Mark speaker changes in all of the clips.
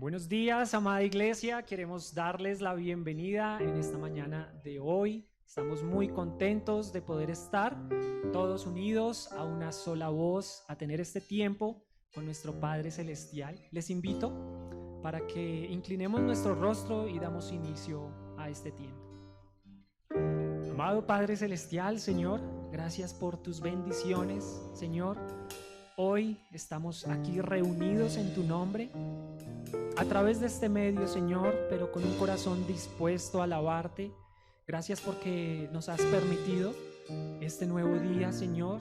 Speaker 1: Buenos días, amada iglesia. Queremos darles la bienvenida en esta mañana de hoy. Estamos muy contentos de poder estar todos unidos a una sola voz, a tener este tiempo con nuestro Padre Celestial. Les invito para que inclinemos nuestro rostro y damos inicio a este tiempo. Amado Padre Celestial, Señor, gracias por tus bendiciones, Señor. Hoy estamos aquí reunidos en tu nombre, a través de este medio, Señor, pero con un corazón dispuesto a alabarte. Gracias porque nos has permitido este nuevo día, Señor.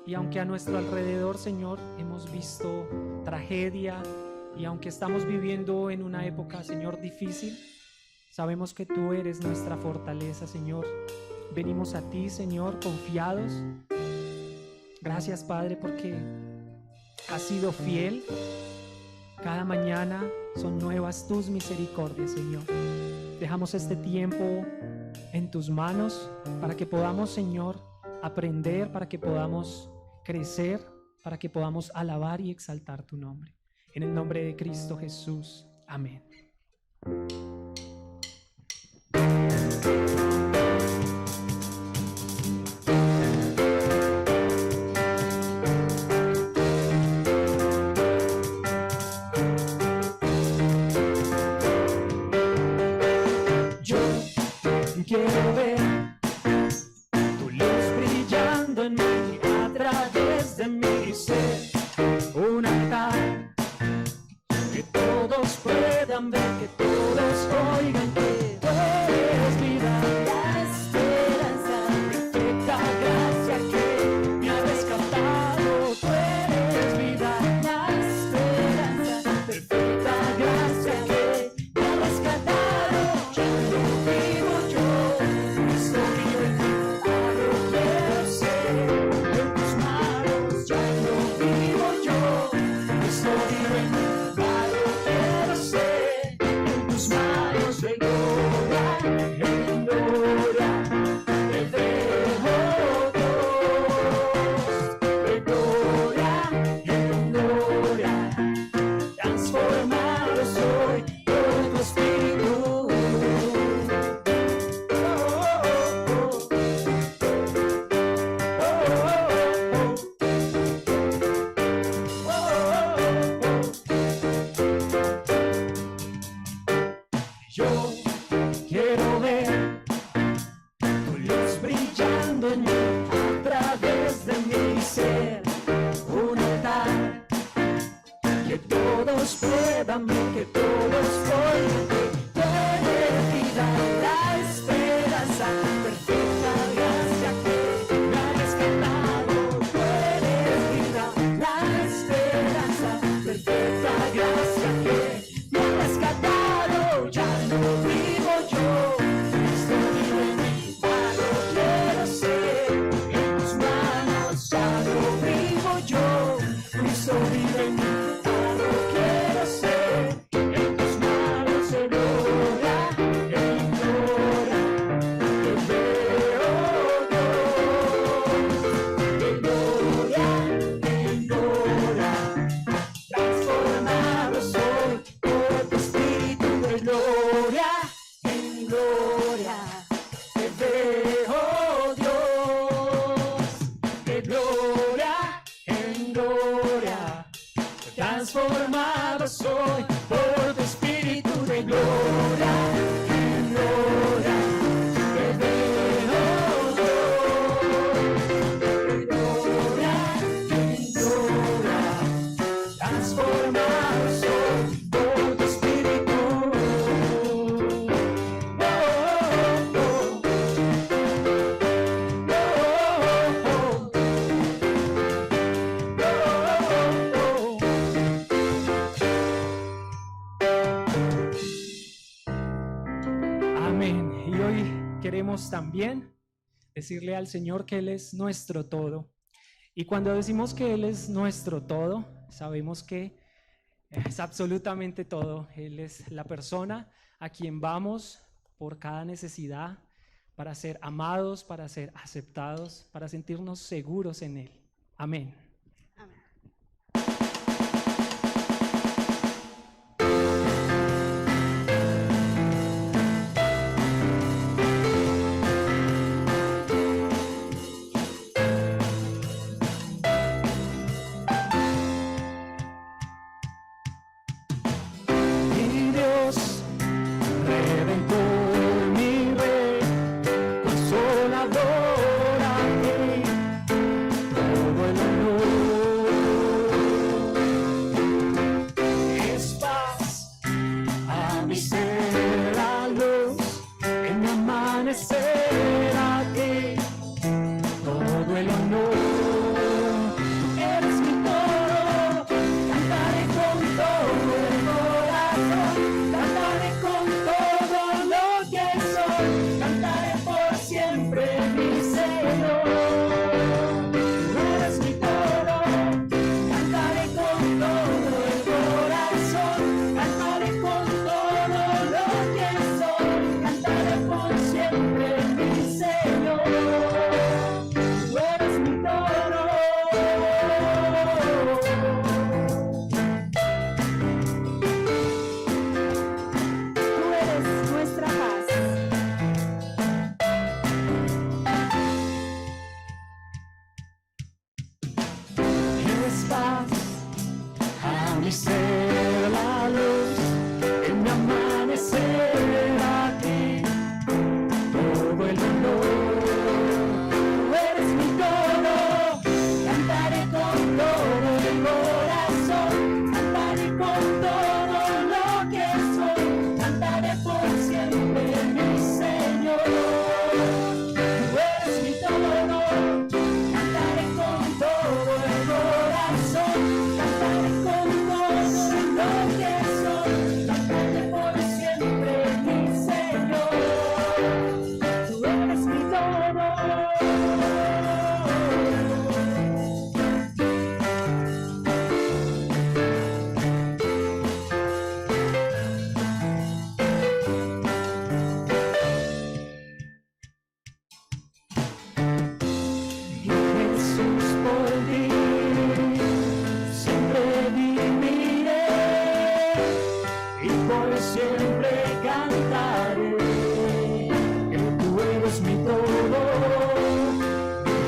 Speaker 1: Y aunque a nuestro alrededor, Señor, hemos visto tragedia y aunque estamos viviendo en una época, Señor, difícil, sabemos que tú eres nuestra fortaleza, Señor. Venimos a ti, Señor, confiados. Gracias, Padre, porque has sido fiel. Cada mañana son nuevas tus misericordias, Señor. Dejamos este tiempo en tus manos para que podamos, Señor, aprender, para que podamos crecer, para que podamos alabar y exaltar tu nombre. En el nombre de Cristo Jesús. Amén. Quiero ver tu luz brillando en mí, a través de mi ser, un altar que todos puedan ver, que todos oigan que tú eres vida, la esperanza, perfecta gracia que me ha rescatado. Tú eres vida, la esperanza, perfecta gracia que me ha rescatado. Ya no vivo yo, Cristo vive en mí, ahora quiero ser en tus manos. Ya no vivo yo, Cristo vive en mí, ahora quiero ser en tus manos. De gloria en gloria te veo, Dios. De gloria en gloria transformado soy por tu Espíritu. Yo quiero ver tu luz brillando en mí, a través de mi ser, un altar que todos puedan ver, que todos oigan que tú eres vida, la esperanza, perfecta gracia que me ha rescatado. Tú eres vida, la esperanza, perfecta gracia que me ha rescatado. Ya no vivo yo, Cristo vive en mí, ahora quiero ser en tus manos. Ya no vivo yo, Cristo vive en mí, ahora quiero ser en tus manos. En gloria te veo, Dios. De gloria transformado soy por tu Espíritu. De gloria en gloria te veo, Dios. De gloria en gloria transformado soy por tu Espíritu. De gloria en gloria te veo, Dios. De gloria en gloria transformado soy por tu Espíritu. Amén. Y hoy queremos también decirle al Señor que Él es nuestro todo. Y cuando decimos que Él es nuestro todo, sabemos que es absolutamente todo. Él es la persona a quien vamos por cada necesidad, para ser amados, para ser aceptados, para sentirnos seguros en Él. Amén.
Speaker 2: Amén.
Speaker 1: paz, a mi ser la luz, en mi amanecer a ti, todo el honor. Tú eres mi todo, cantaré con todo el corazón, cantaré con todo lo que soy, cantaré por siempre mi Señor. Tú eres mi todo, cantaré con todo el corazón, cantaré con todo lo que soy, cantaré por siempre mi Señor. Tú eres mi todo. Jesús, por ti siempre viviré y por siempre cantaré que tú eres mi todo.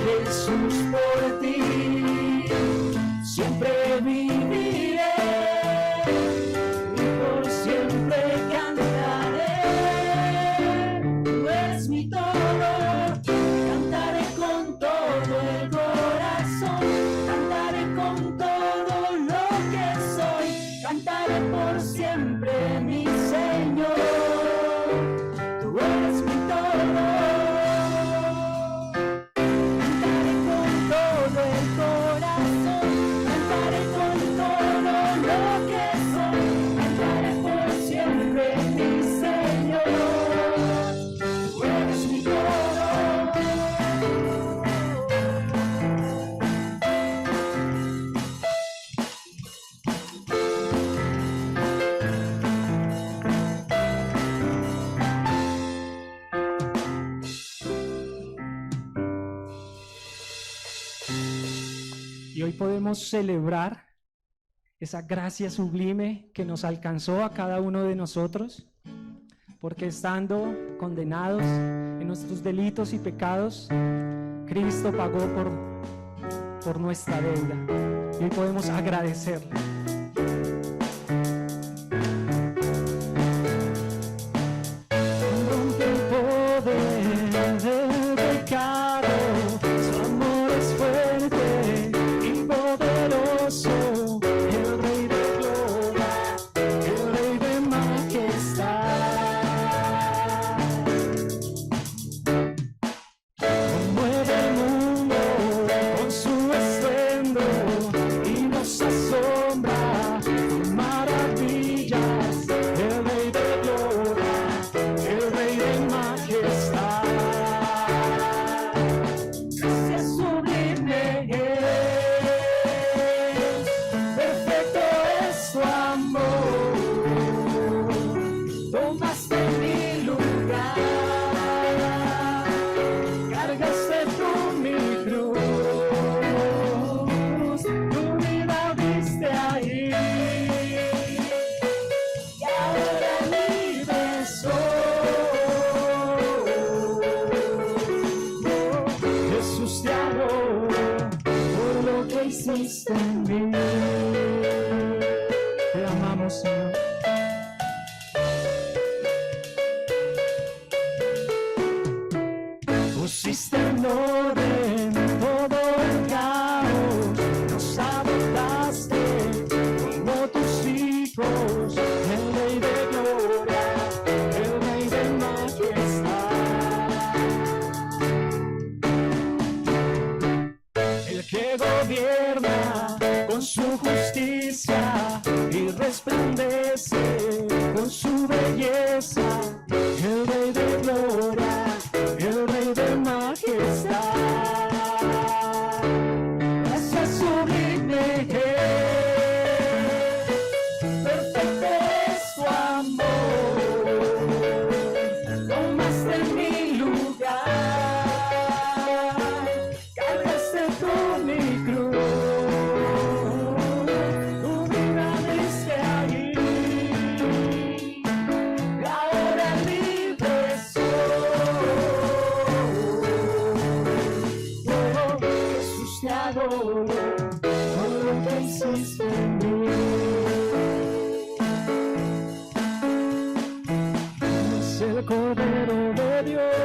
Speaker 1: Jesús, por ti siempre viviré y por siempre cantaré. Tú eres mi todo, cantaré con todo el corazón, cantaré con todo lo que soy, cantaré por siempre mi Señor. Tú eres mi todo, cantaré con todo el corazón, cantaré con todo lo que soy, cantaré por siempre mi Señor. Tú eres mi todo. Y hoy podemos celebrar esa gracia sublime que nos alcanzó a cada uno de nosotros, porque estando condenados en nuestros delitos y pecados, Cristo pagó por nuestra deuda. Y hoy podemos agradecerle. Rompe el poder del pecado, su amor es fuerte y poderoso, el Rey de gloria, el Rey de majestad. Conmueve el mundo con su estruendo y nos asombra con maravillas, el Rey de gloria, el Rey de majestad. Gracia sublime es, perfecto es su amor, tomaste mi lugar, cargaste tú mi cruz, tu vida diste ahí, y ahora libre soy. Jesús, te adoro por lo que hiciste en mí. Te amamos, Señor. Pusiste en orden todo el caos, nos adoptaste como tus hijos, el Rey de gloria, el Rey de majestad, el que gobierna con su justicia y resplandece con su belleza, el Rey de gloria, el Rey de majestad. Gracia sublime es, perfecto es su amor, tomaste mi lugar, cargaste tú mi cruz, tu vida diste allí, y ahora libre soy. Oh, Jesús, te adoro por lo que hiciste en mí. Es el Cordero de Dios,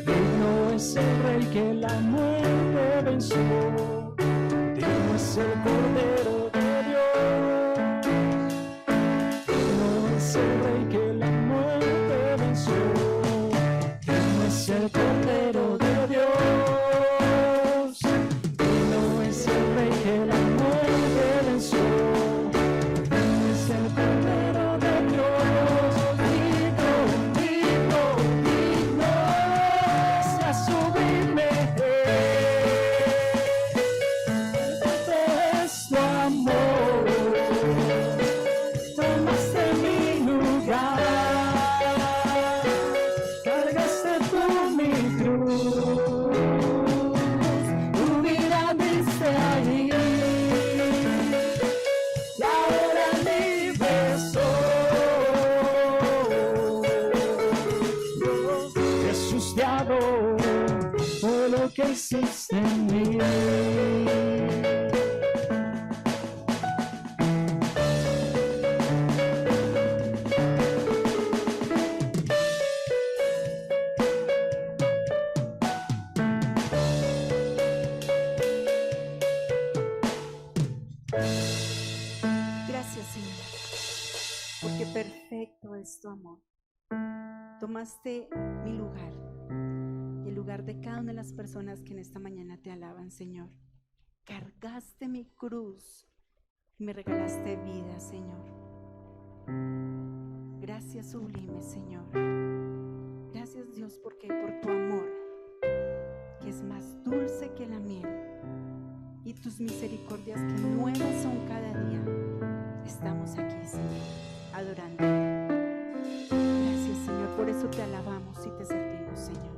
Speaker 1: digno es el Rey que la muerte venció. Digno es el Cordero de Dios, digno es el Rey que la muerte venció. Digno es el Cordero de Dios, digno es el Rey que la muerte venció. Digno es el Cordero de Dios, digno, digno, digno es a sublime. Es tu amor, tomaste mi lugar, cargaste tú mi cruz, tu vida diste ahí, y ahora libre soy. Jesús, te adoro por lo que hiciste en mí.
Speaker 2: Gracias, Señor, porque perfecto es tu amor. Tomaste mi lugar, el lugar de cada una de las personas que en esta mañana te alaban, Señor. Cargaste mi cruz y me regalaste vida, Señor. Gracias, sublime, Señor. Gracias, Dios, porque por tu amor, que es más dulce que la miel, y tus misericordias que nuevas son cada día, estamos aquí, Señor, adorando. Gracias, Señor, por eso te alabamos y te servimos, Señor.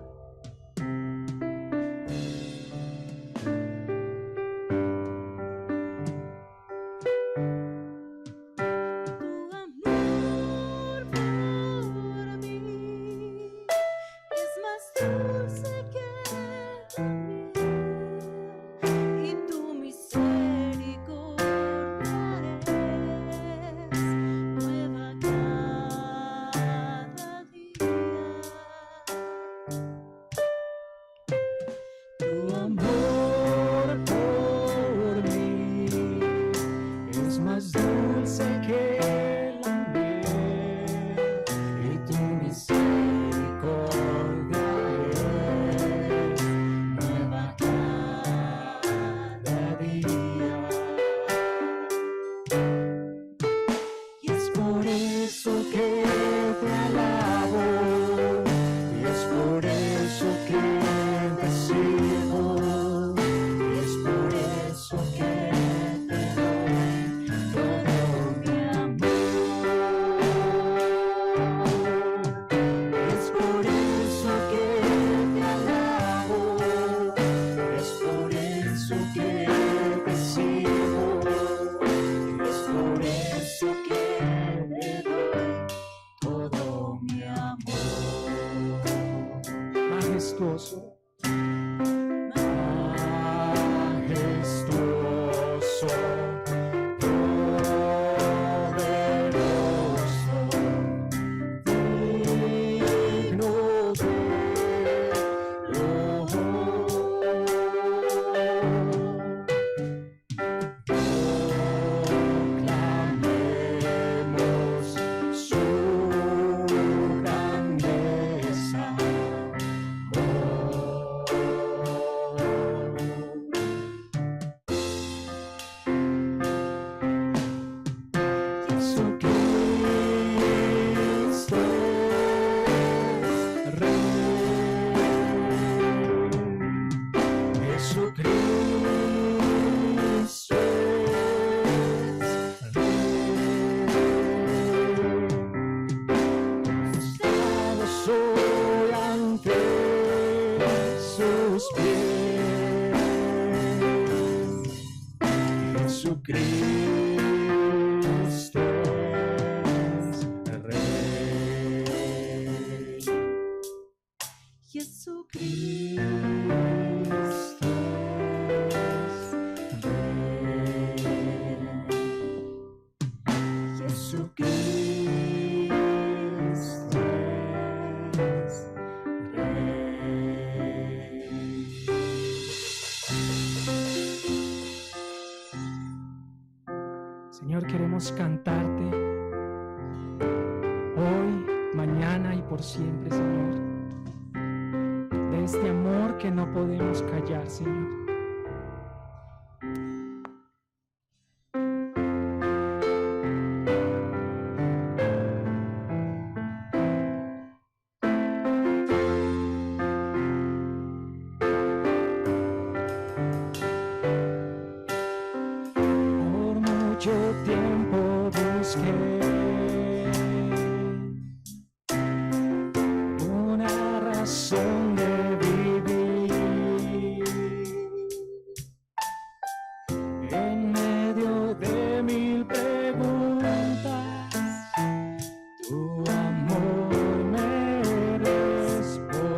Speaker 2: Majestuoso, majestuoso, poderoso, digno de proclamemos su grandeza. Jesucristo es Rey. Jesucristo es Rey.
Speaker 1: queremos cantarte hoy, mañana y por siempre, Señor, de este amor que no podemos callar, Señor. Mucho tiempo busqué una razón de vivir en medio de mil preguntas. Tu amor me respondió.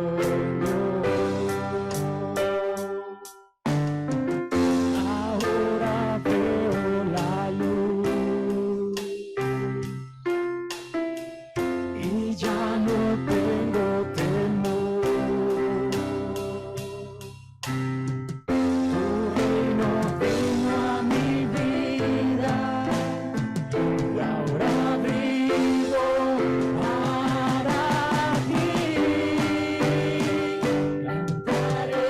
Speaker 1: Ahora veo la luz y ya no tengo temor. Tu reino vino a mi vida y ahora vivo para ti. Cantaré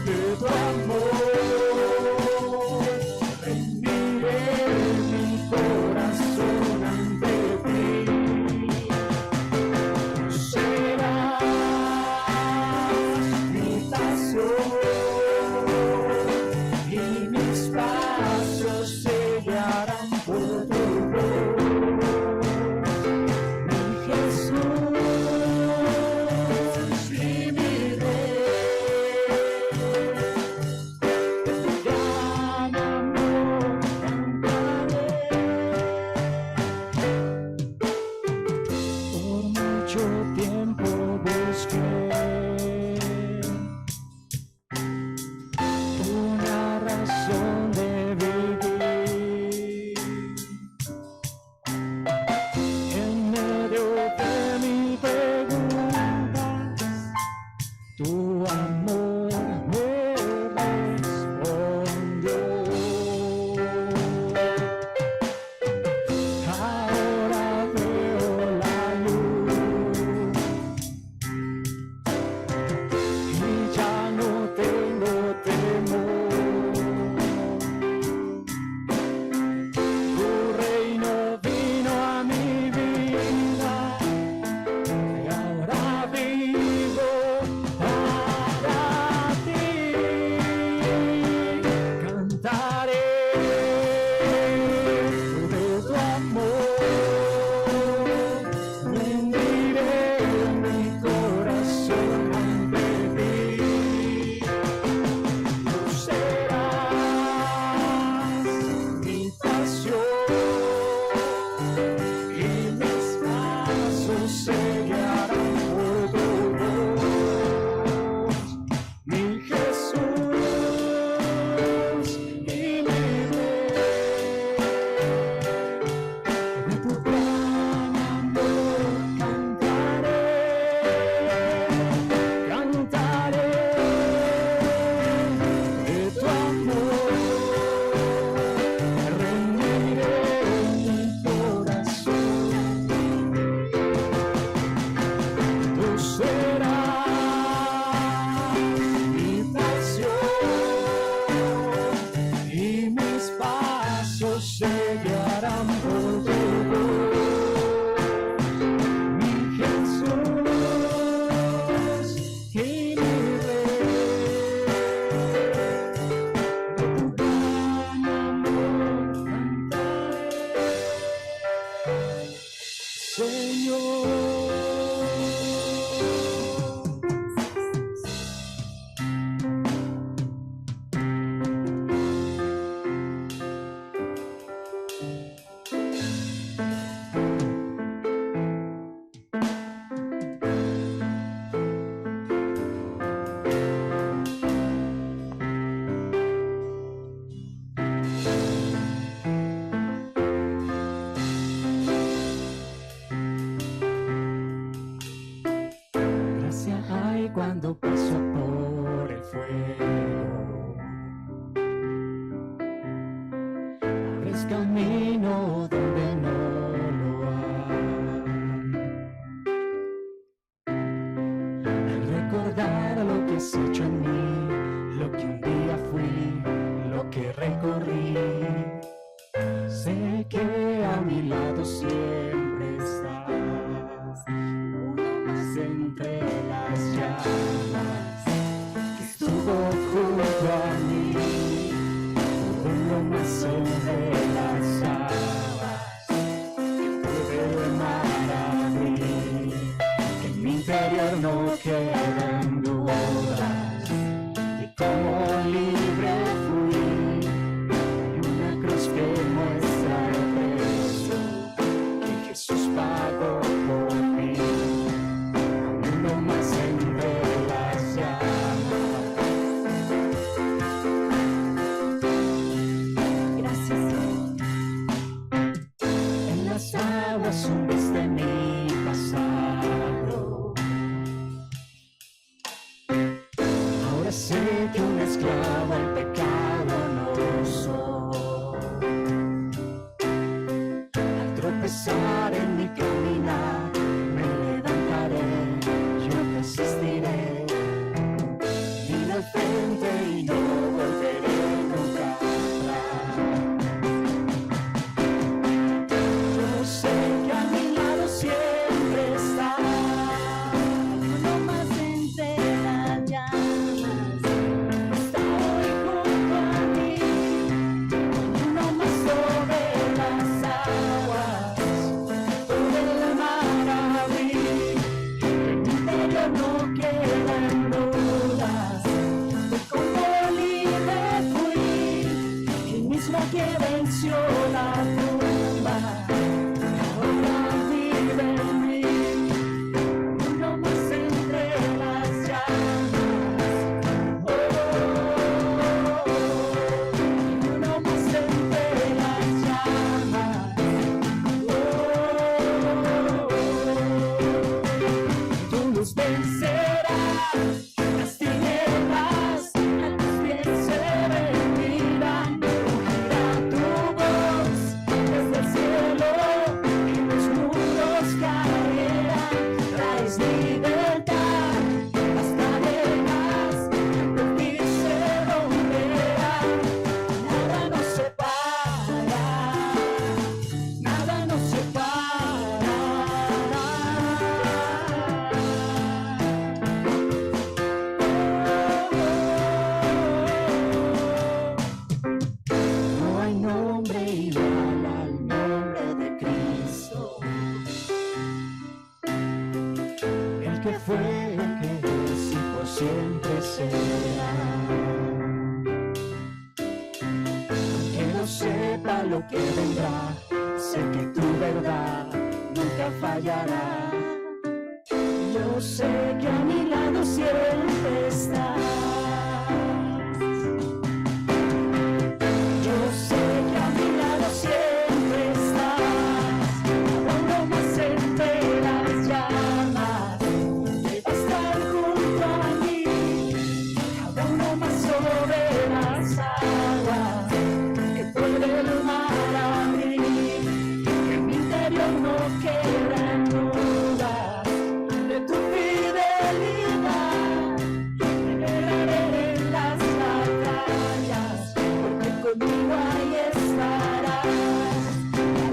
Speaker 1: de tu amor, rendiré mi corazón ante ti. Tú serás mi pasión y mis pasos se guiarán por tu voz. Mi Jesús y mi Rey, de tu gran amor cantaré. Por mucho tiempo busqué una razón de vivir en medio de mil preguntas. Tu amor me respondió. Ahora veo la luz y ya no tengo temor. Tu reino vino a mi vida y ahora vivo para ti. Cantaré de tu amor, rendiré mi corazón ante ti. Tú serás mi pasión y mis pasos se guiarán por tu voz. Mi Jesús y mi Rey, de tu gran amor cantaré, cantaré de tu amor, rendiré mi corazón. Tú serás mi pasión y mis pasos se guiarán por tu voz. Mi Jesús y mi Rey, de tu gran amor cantaré, Señor. Gracia hay cuando paso por el fuego.
Speaker 3: es camino donde no lo hay. Al recordar lo que has hecho en mí, lo que un día fui, lo que recorrí, sé que a mi lado siempre estás, uno más entre las llamas, que estuvo junto a mí, uno más entre las aguas, que puede el mar abrir, que en mi interior no quedan dudas de cómo libre fui. Que muestra el precio que Jesús pagó por mí, uno más entre las llamas. Gracias, Señor. En las aguas hundiste mi pasado. Ahora sé que un esclavo al pecado no soy. Tropezar en mi caminar, me levantaré, yo persistiré, ir al frente y no volveré nunca atrás. Yo sé que a mi lado siempre está, uno más entre las llamas, está hoy junto a mí, uno más sobre las aguas. No quedan dudas de cómo libre fui, el mismo que venció la tumba, ahora vive en mí, uno más entre las llamas, uno más entre las llamas, tu luz vencerá las tinieblas, a tus pies se rendirán, rugirá tu voz desde el cielo y los muros caerán, traes libertad, las cadenas de ti se romperán, nada nos separa, nada nos separa. No hay nombre igual al nombre de Cristo, el que fue, el que es y por siempre será. Aunque no sepa lo que vendrá, sé que tu verdad nunca fallará. Yo sé que a mi lado siempre estás. Yo sé que a mi lado siempre estás. Uno más entre las llamas, que va a estar junto a mí. Cada uno más sobre las aguas, que puede el mar abrir. Que en mi interior no quedan dudas de tu fidelidad. Me alegraré en las batallas, porque conmigo ahí estarás.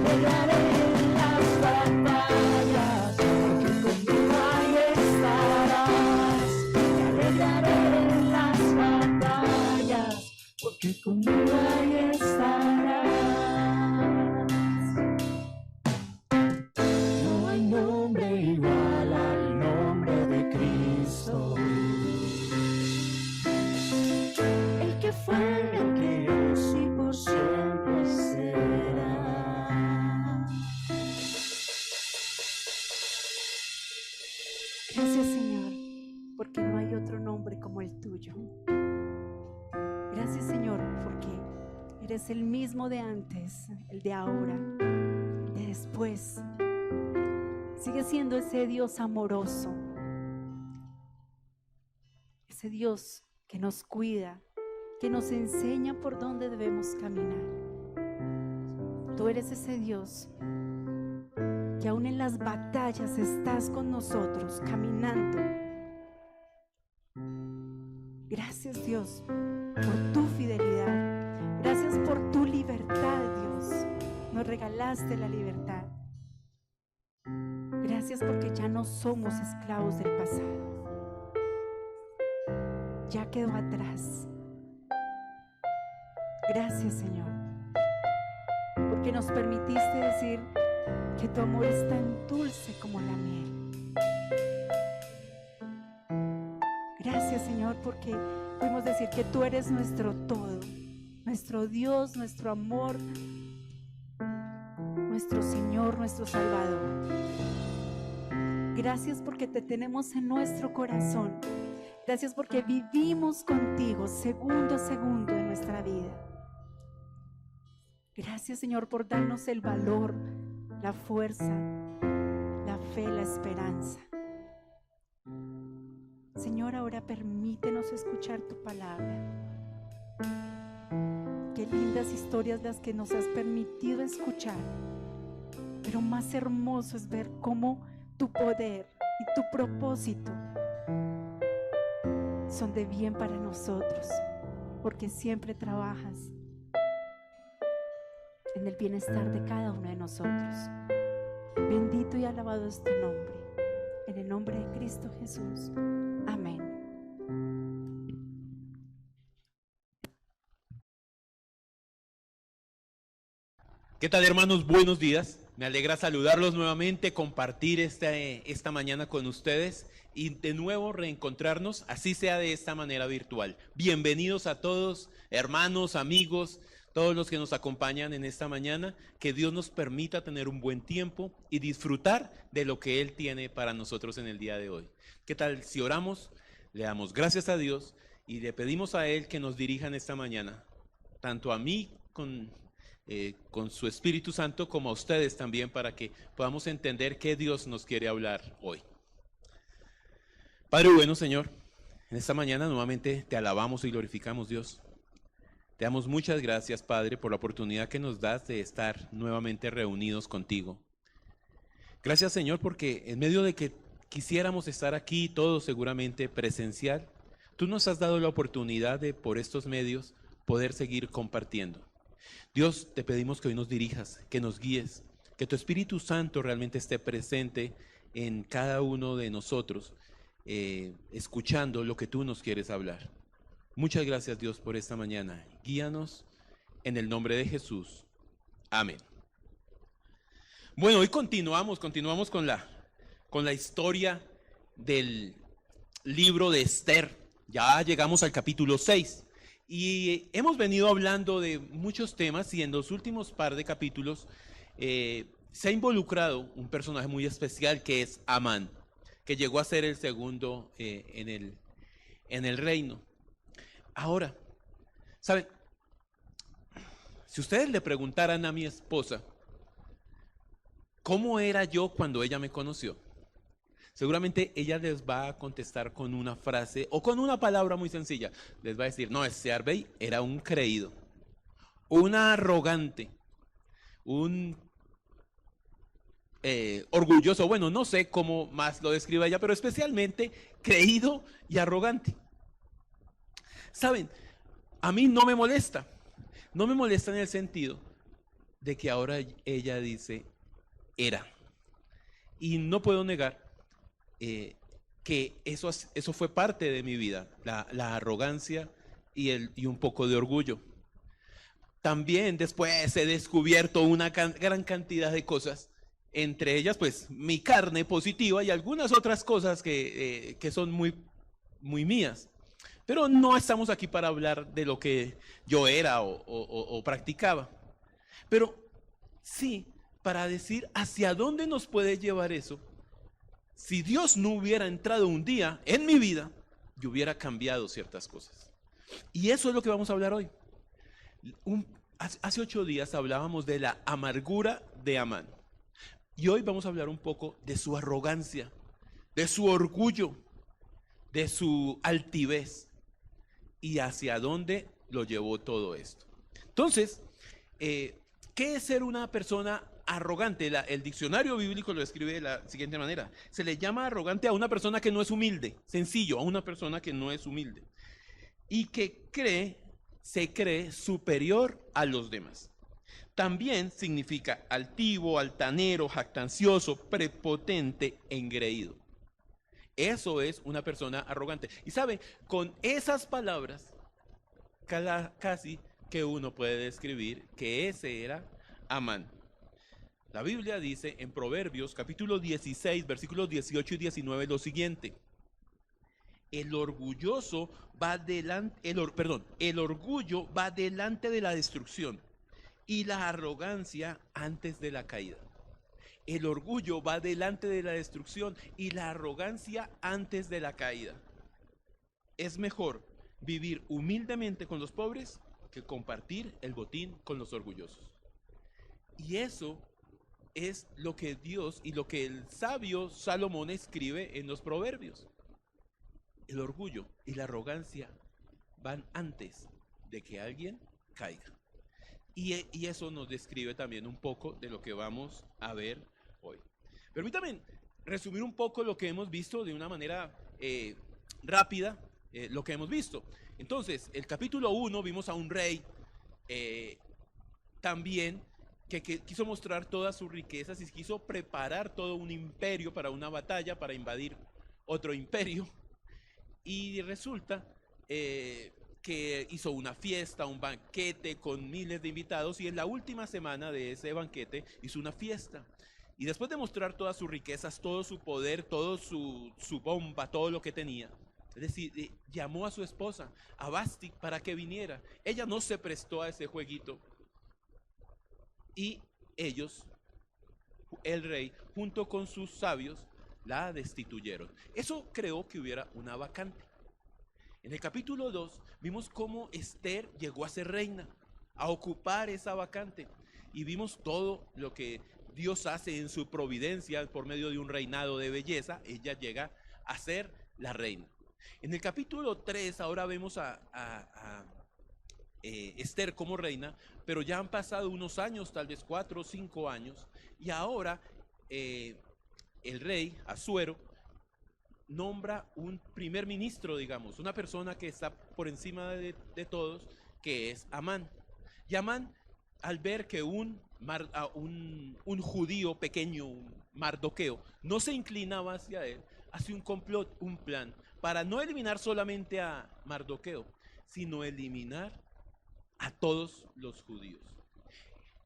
Speaker 3: Me alegraré en las batallas, porque conmigo ahí estarás. Me alegraré en las batallas, porque conmigo ahí estarás. No hay nombre igual al nombre de Cristo, el que fue, el que es y por siempre será.
Speaker 2: Gracias, Señor, porque no hay otro nombre como el tuyo. Gracias, Señor, porque eres el mismo de antes, el de ahora, el de después. Sigue siendo ese Dios amoroso, ese Dios que nos cuida, que nos enseña por dónde debemos caminar. Tú eres ese Dios que aún en las batallas estás con nosotros, caminando. Gracias, Dios, por tu fidelidad. Gracias por tu libertad, Dios. Nos regalaste la libertad. Gracias porque ya no somos esclavos del pasado. Ya quedó atrás. Gracias, Señor, porque nos permitiste decir que tu amor es tan dulce como la miel. Gracias, Señor, porque podemos decir que tú eres nuestro todo, nuestro Dios, nuestro amor, nuestro Señor, nuestro Salvador. Gracias porque te tenemos en nuestro corazón. Gracias porque vivimos contigo segundo a segundo en nuestra vida. Gracias, Señor, por darnos el valor, la fuerza, la fe, la esperanza. Señor, ahora permítenos escuchar tu palabra. Qué lindas historias las que nos has permitido escuchar. Pero más hermoso es ver cómo tu poder y tu propósito son de bien para nosotros, porque siempre trabajas en el bienestar de cada uno de nosotros. Bendito y alabado es tu nombre, en el nombre de Cristo Jesús. Amén.
Speaker 4: ¿Qué tal, hermanos? Buenos días. Me alegra saludarlos nuevamente, compartir esta mañana con ustedes y de nuevo reencontrarnos, así sea de esta manera virtual. Bienvenidos a todos, hermanos, amigos, todos los que nos acompañan en esta mañana. Que Dios nos permita tener un buen tiempo y disfrutar de lo que Él tiene para nosotros en el día de hoy. ¿Qué tal si oramos? Le damos gracias a Dios y le pedimos a Él que nos dirija en esta mañana, tanto a mí con su Espíritu Santo, como a ustedes también, para que podamos entender qué Dios nos quiere hablar hoy. Padre bueno, Señor, en esta mañana nuevamente te alabamos y glorificamos, Dios. Te damos muchas gracias, Padre, por la oportunidad que nos das de estar nuevamente reunidos contigo. Gracias, Señor, porque en medio de que quisiéramos estar aquí todos seguramente presencial, tú nos has dado la oportunidad de, por estos medios, poder seguir compartiendo. Dios, te pedimos que hoy nos dirijas, que nos guíes, que tu Espíritu Santo realmente esté presente en cada uno de nosotros, escuchando lo que tú nos quieres hablar. Muchas gracias, Dios, por esta mañana. Guíanos en el nombre de Jesús. Amén. Bueno, hoy continuamos con la historia del libro de Esther. Ya llegamos al capítulo 6. Y hemos venido hablando de muchos temas y en los últimos par de capítulos se ha involucrado un personaje muy especial que es Amán, que llegó a ser el segundo en el reino. Ahora, ¿saben? Si ustedes le preguntaran a mi esposa cómo era yo cuando ella me conoció, seguramente ella les va a contestar con una frase o con una palabra muy sencilla. Les va a decir, no, ese Arbey era un creído, un arrogante, un orgulloso. Bueno, no sé cómo más lo describe ella, pero especialmente creído y arrogante. ¿Saben? A mí no me molesta. No me molesta en el sentido de que ahora ella dice, era. Y no puedo negar que eso fue parte de mi vida, la arrogancia y un poco de orgullo. También después he descubierto una gran cantidad de cosas, entre ellas pues mi carne positiva y algunas otras cosas que son muy, muy mías. Pero no estamos aquí para hablar de lo que yo era o practicaba. Pero sí, para decir hacia dónde nos puede llevar eso. Si Dios no hubiera entrado un día en mi vida, yo hubiera cambiado ciertas cosas. Y eso es lo que vamos a hablar hoy. Hace 8 días hablábamos de la amargura de Amán. Y hoy vamos a hablar un poco de su arrogancia, de su orgullo, de su altivez y hacia dónde lo llevó todo esto. Entonces, ¿Qué es ser una persona arrogante? El diccionario bíblico lo describe de la siguiente manera. Se le llama arrogante a una persona que no es humilde, sencillo, a una persona que no es humilde y que se cree superior a los demás. También significa altivo, altanero, jactancioso, prepotente, engreído. Eso es una persona arrogante. Y sabe, con esas palabras casi que uno puede describir que ese era Amán. La Biblia dice en Proverbios capítulo 16, versículos 18 y 19 lo siguiente. El orgullo va delante de la destrucción y la arrogancia antes de la caída. El orgullo va delante de la destrucción y la arrogancia antes de la caída. Es mejor vivir humildemente con los pobres que compartir el botín con los orgullosos. Y eso es lo que Dios y lo que el sabio Salomón escribe en los Proverbios. El orgullo y la arrogancia van antes de que alguien caiga. Y eso nos describe también un poco de lo que vamos a ver hoy. Permítame resumir un poco lo que hemos visto de una manera rápida, lo que hemos visto. Entonces, el capítulo 1 vimos a un rey también que quiso mostrar todas sus riquezas y quiso preparar todo un imperio para una batalla, para invadir otro imperio. Y resulta que hizo una fiesta, un banquete con miles de invitados, y en la última semana de ese banquete hizo una fiesta. Y después de mostrar todas sus riquezas, todo su poder, todo su bomba, todo lo que tenía, es decir, llamó a su esposa, a Vasti, para que viniera. Ella no se prestó a ese jueguito. Y ellos, el rey, junto con sus sabios, la destituyeron. Eso creó que hubiera una vacante. En el capítulo 2 vimos cómo Esther llegó a ser reina, a ocupar esa vacante. Y vimos todo lo que Dios hace en su providencia por medio de un reinado de belleza. Ella llega a ser la reina. En el capítulo 3 ahora vemos a Esther como reina, pero ya han pasado unos años, tal vez 4 o 5 años, y ahora el rey Asuero nombra un primer ministro, digamos, una persona que está por encima de todos, que es Amán. Y Amán, al ver que un judío pequeño, un Mardoqueo, no se inclinaba hacia él, hace un complot, un plan, para no eliminar solamente a Mardoqueo, sino eliminar a todos los judíos.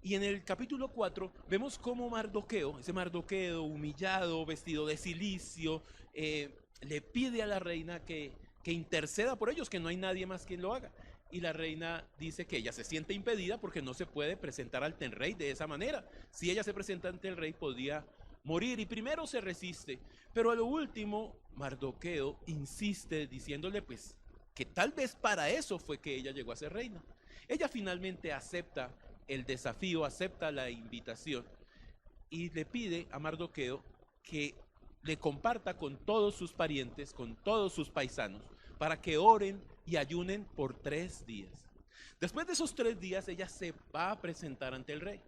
Speaker 4: Y en el capítulo 4 vemos cómo Mardoqueo, ese Mardoqueo humillado, vestido de cilicio, le pide a la reina que interceda por ellos, que no hay nadie más quien lo haga. Y la reina dice que ella se siente impedida porque no se puede presentar ante el rey de esa manera. Si ella se presenta ante el rey podía morir, y primero se resiste, pero a lo último Mardoqueo insiste diciéndole pues que tal vez para eso fue que ella llegó a ser reina. Ella finalmente acepta el desafío, acepta la invitación y le pide a Mardoqueo que le comparta con todos sus parientes, con todos sus paisanos, para que oren y ayunen por 3 días. Después de esos 3 días ella se va a presentar ante el rey.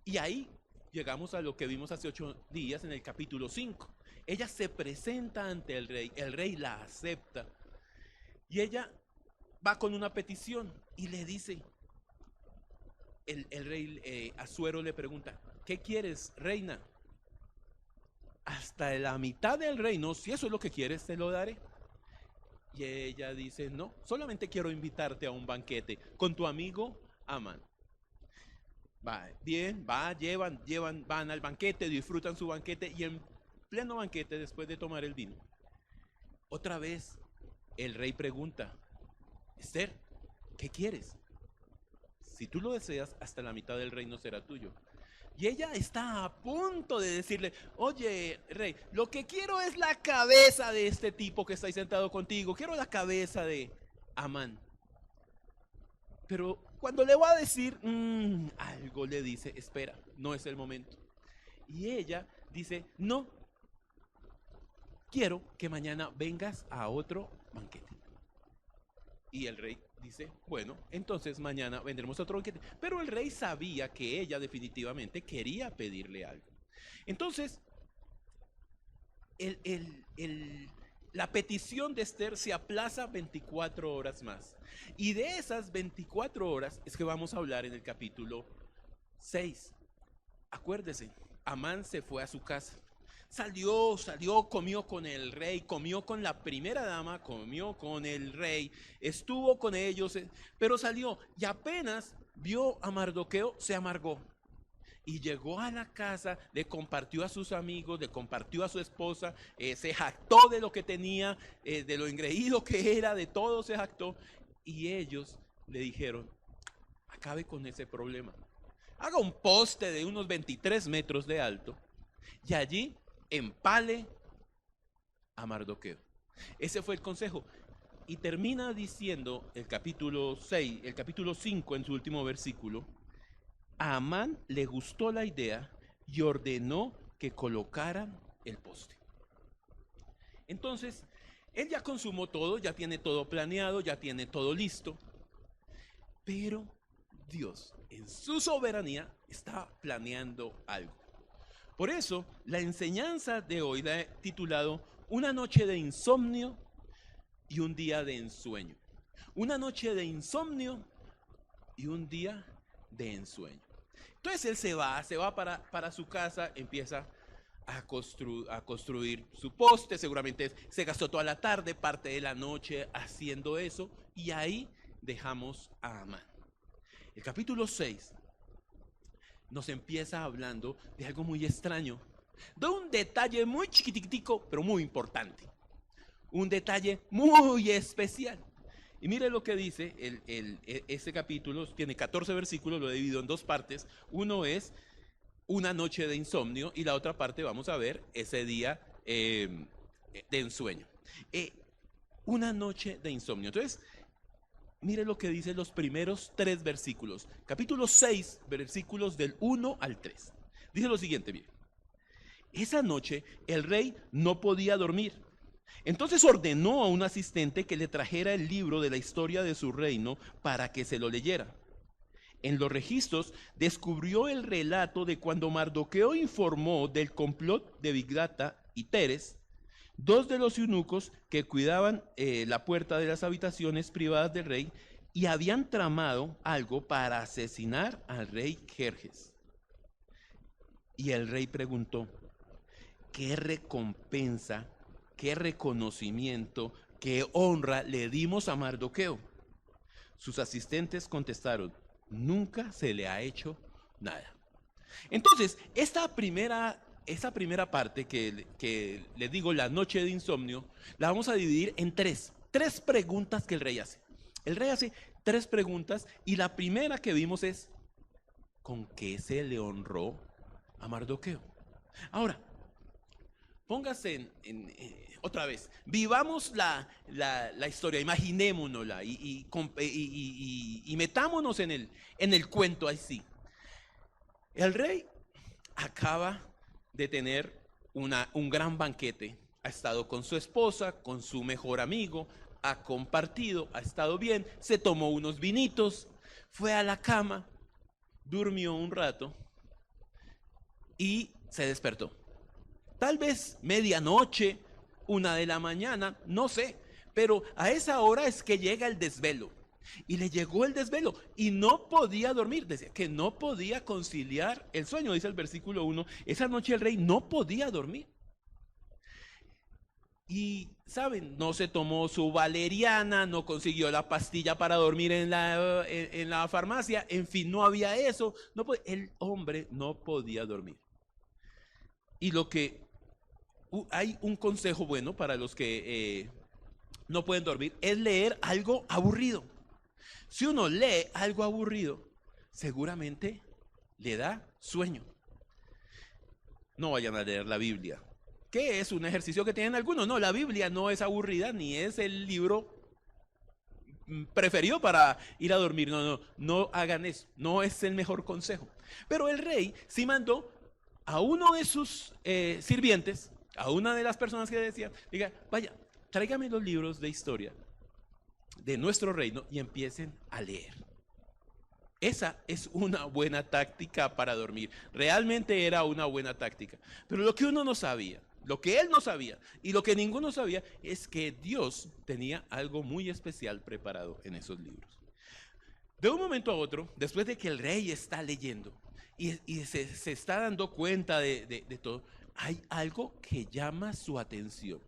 Speaker 4: Y ahí llegamos a lo que vimos hace 8 días en el capítulo 5. Ella se presenta ante el rey la acepta y ella va con una petición y le dice, el rey Asuero le pregunta, ¿qué quieres, reina? Hasta la mitad del reino, si eso es lo que quieres, te lo daré. Y ella dice, no, solamente quiero invitarte a un banquete con tu amigo Amán. Va, bien, van al banquete, disfrutan su banquete, y en pleno banquete, después de tomar el vino, otra vez el rey pregunta, Esther, ¿qué quieres? Si tú lo deseas, hasta la mitad del reino será tuyo. Y ella está a punto de decirle, oye, rey, lo que quiero es la cabeza de este tipo que está ahí sentado contigo. Quiero la cabeza de Amán. Pero cuando le va a decir, algo le dice, espera, no es el momento. Y ella dice, no, quiero que mañana vengas a otro banquete. Y el rey dice, bueno, entonces mañana vendremos a otro banquete. Pero el rey sabía que ella definitivamente quería pedirle algo. Entonces, la petición de Esther se aplaza 24 horas más. Y de esas 24 horas es que vamos a hablar en el capítulo 6. Acuérdese, Amán se fue a su casa. Salió, comió con el rey, comió con la primera dama, comió con el rey, estuvo con ellos, pero salió y apenas vio a Mardoqueo, se amargó. Y llegó a la casa, le compartió a sus amigos, le compartió a su esposa, se jactó de lo que tenía, de lo engreído que era, de todo se jactó. Y ellos le dijeron, acabe con ese problema. Haga un poste de unos 23 metros de alto y allí empale a Mardoqueo. Ese fue el consejo. Y termina diciendo el capítulo 6, el capítulo 5 en su último versículo. A Amán le gustó la idea y ordenó que colocaran el poste. Entonces, él ya consumó todo, ya tiene todo planeado, ya tiene todo listo. Pero Dios, en su soberanía, está planeando algo. Por eso, la enseñanza de hoy la he titulado Una noche de insomnio y un día de ensueño. Una noche de insomnio y un día de ensueño. Entonces él se va para su casa, empieza a construir su poste, seguramente se gastó toda la tarde, parte de la noche haciendo eso, y ahí dejamos a Amán. El capítulo 6 nos empieza hablando de algo muy extraño, de un detalle muy chiquitico, pero muy importante, un detalle muy especial. Y mire lo que dice ese capítulo, tiene 14 versículos, lo he dividido en dos partes. Uno es una noche de insomnio y la otra parte vamos a ver ese día de ensueño. Una noche de insomnio. Entonces, mire lo que dicen los primeros 3 versículos. Capítulo 6, versículos del 1 al 3. Dice lo siguiente, mire. Esa noche el rey no podía dormir. Entonces ordenó a un asistente que le trajera el libro de la historia de su reino para que se lo leyera. En los registros descubrió el relato de cuando Mardoqueo informó del complot de Bigdata y Teres, 2 de los eunucos que cuidaban la puerta de las habitaciones privadas del rey, y habían tramado algo para asesinar al rey Jerjes. Y el rey preguntó, ¿qué recompensa, qué reconocimiento, qué honra le dimos a Mardoqueo? Sus asistentes contestaron, nunca se le ha hecho nada. Entonces, esa primera parte que les digo, la noche de insomnio, la vamos a dividir en tres preguntas que el rey hace. El rey hace 3 preguntas y la primera que vimos es, ¿con qué se le honró a Mardoqueo? Ahora, póngase otra vez, vivamos la historia, imaginémonosla y metámonos en el cuento así. El rey acaba de tener un gran banquete, ha estado con su esposa, con su mejor amigo, ha compartido, ha estado bien, se tomó unos vinitos, fue a la cama, durmió un rato y se despertó. Tal vez medianoche, 1 de la mañana, no sé, pero a esa hora es que llega el desvelo. Y le llegó el desvelo y no podía dormir, decía que no podía conciliar el sueño, dice el versículo 1, esa noche el rey no podía dormir. Y, ¿saben? No se tomó su valeriana, no consiguió la pastilla para dormir en la farmacia, en fin, no había eso, el hombre no podía dormir. Y hay un consejo bueno para los que no pueden dormir, es leer algo aburrido. Si uno lee algo aburrido, seguramente le da sueño. No vayan a leer la Biblia. ¿Qué es un ejercicio que tienen algunos? No, la Biblia no es aburrida, ni es el libro preferido para ir a dormir. No hagan eso. No es el mejor consejo. Pero el rey sí mandó a uno de sus sirvientes, a una de las personas que decía, diga, vaya, tráigame los libros de historia de nuestro reino y empiecen a leer. Esa es una buena táctica para dormir. Realmente era una buena táctica. Pero lo que uno no sabía, lo que él no sabía y lo que ninguno sabía es que Dios tenía algo muy especial preparado en esos libros. De un momento a otro, después de que el rey está leyendo y se está dando cuenta de todo, hay algo que llama su atención.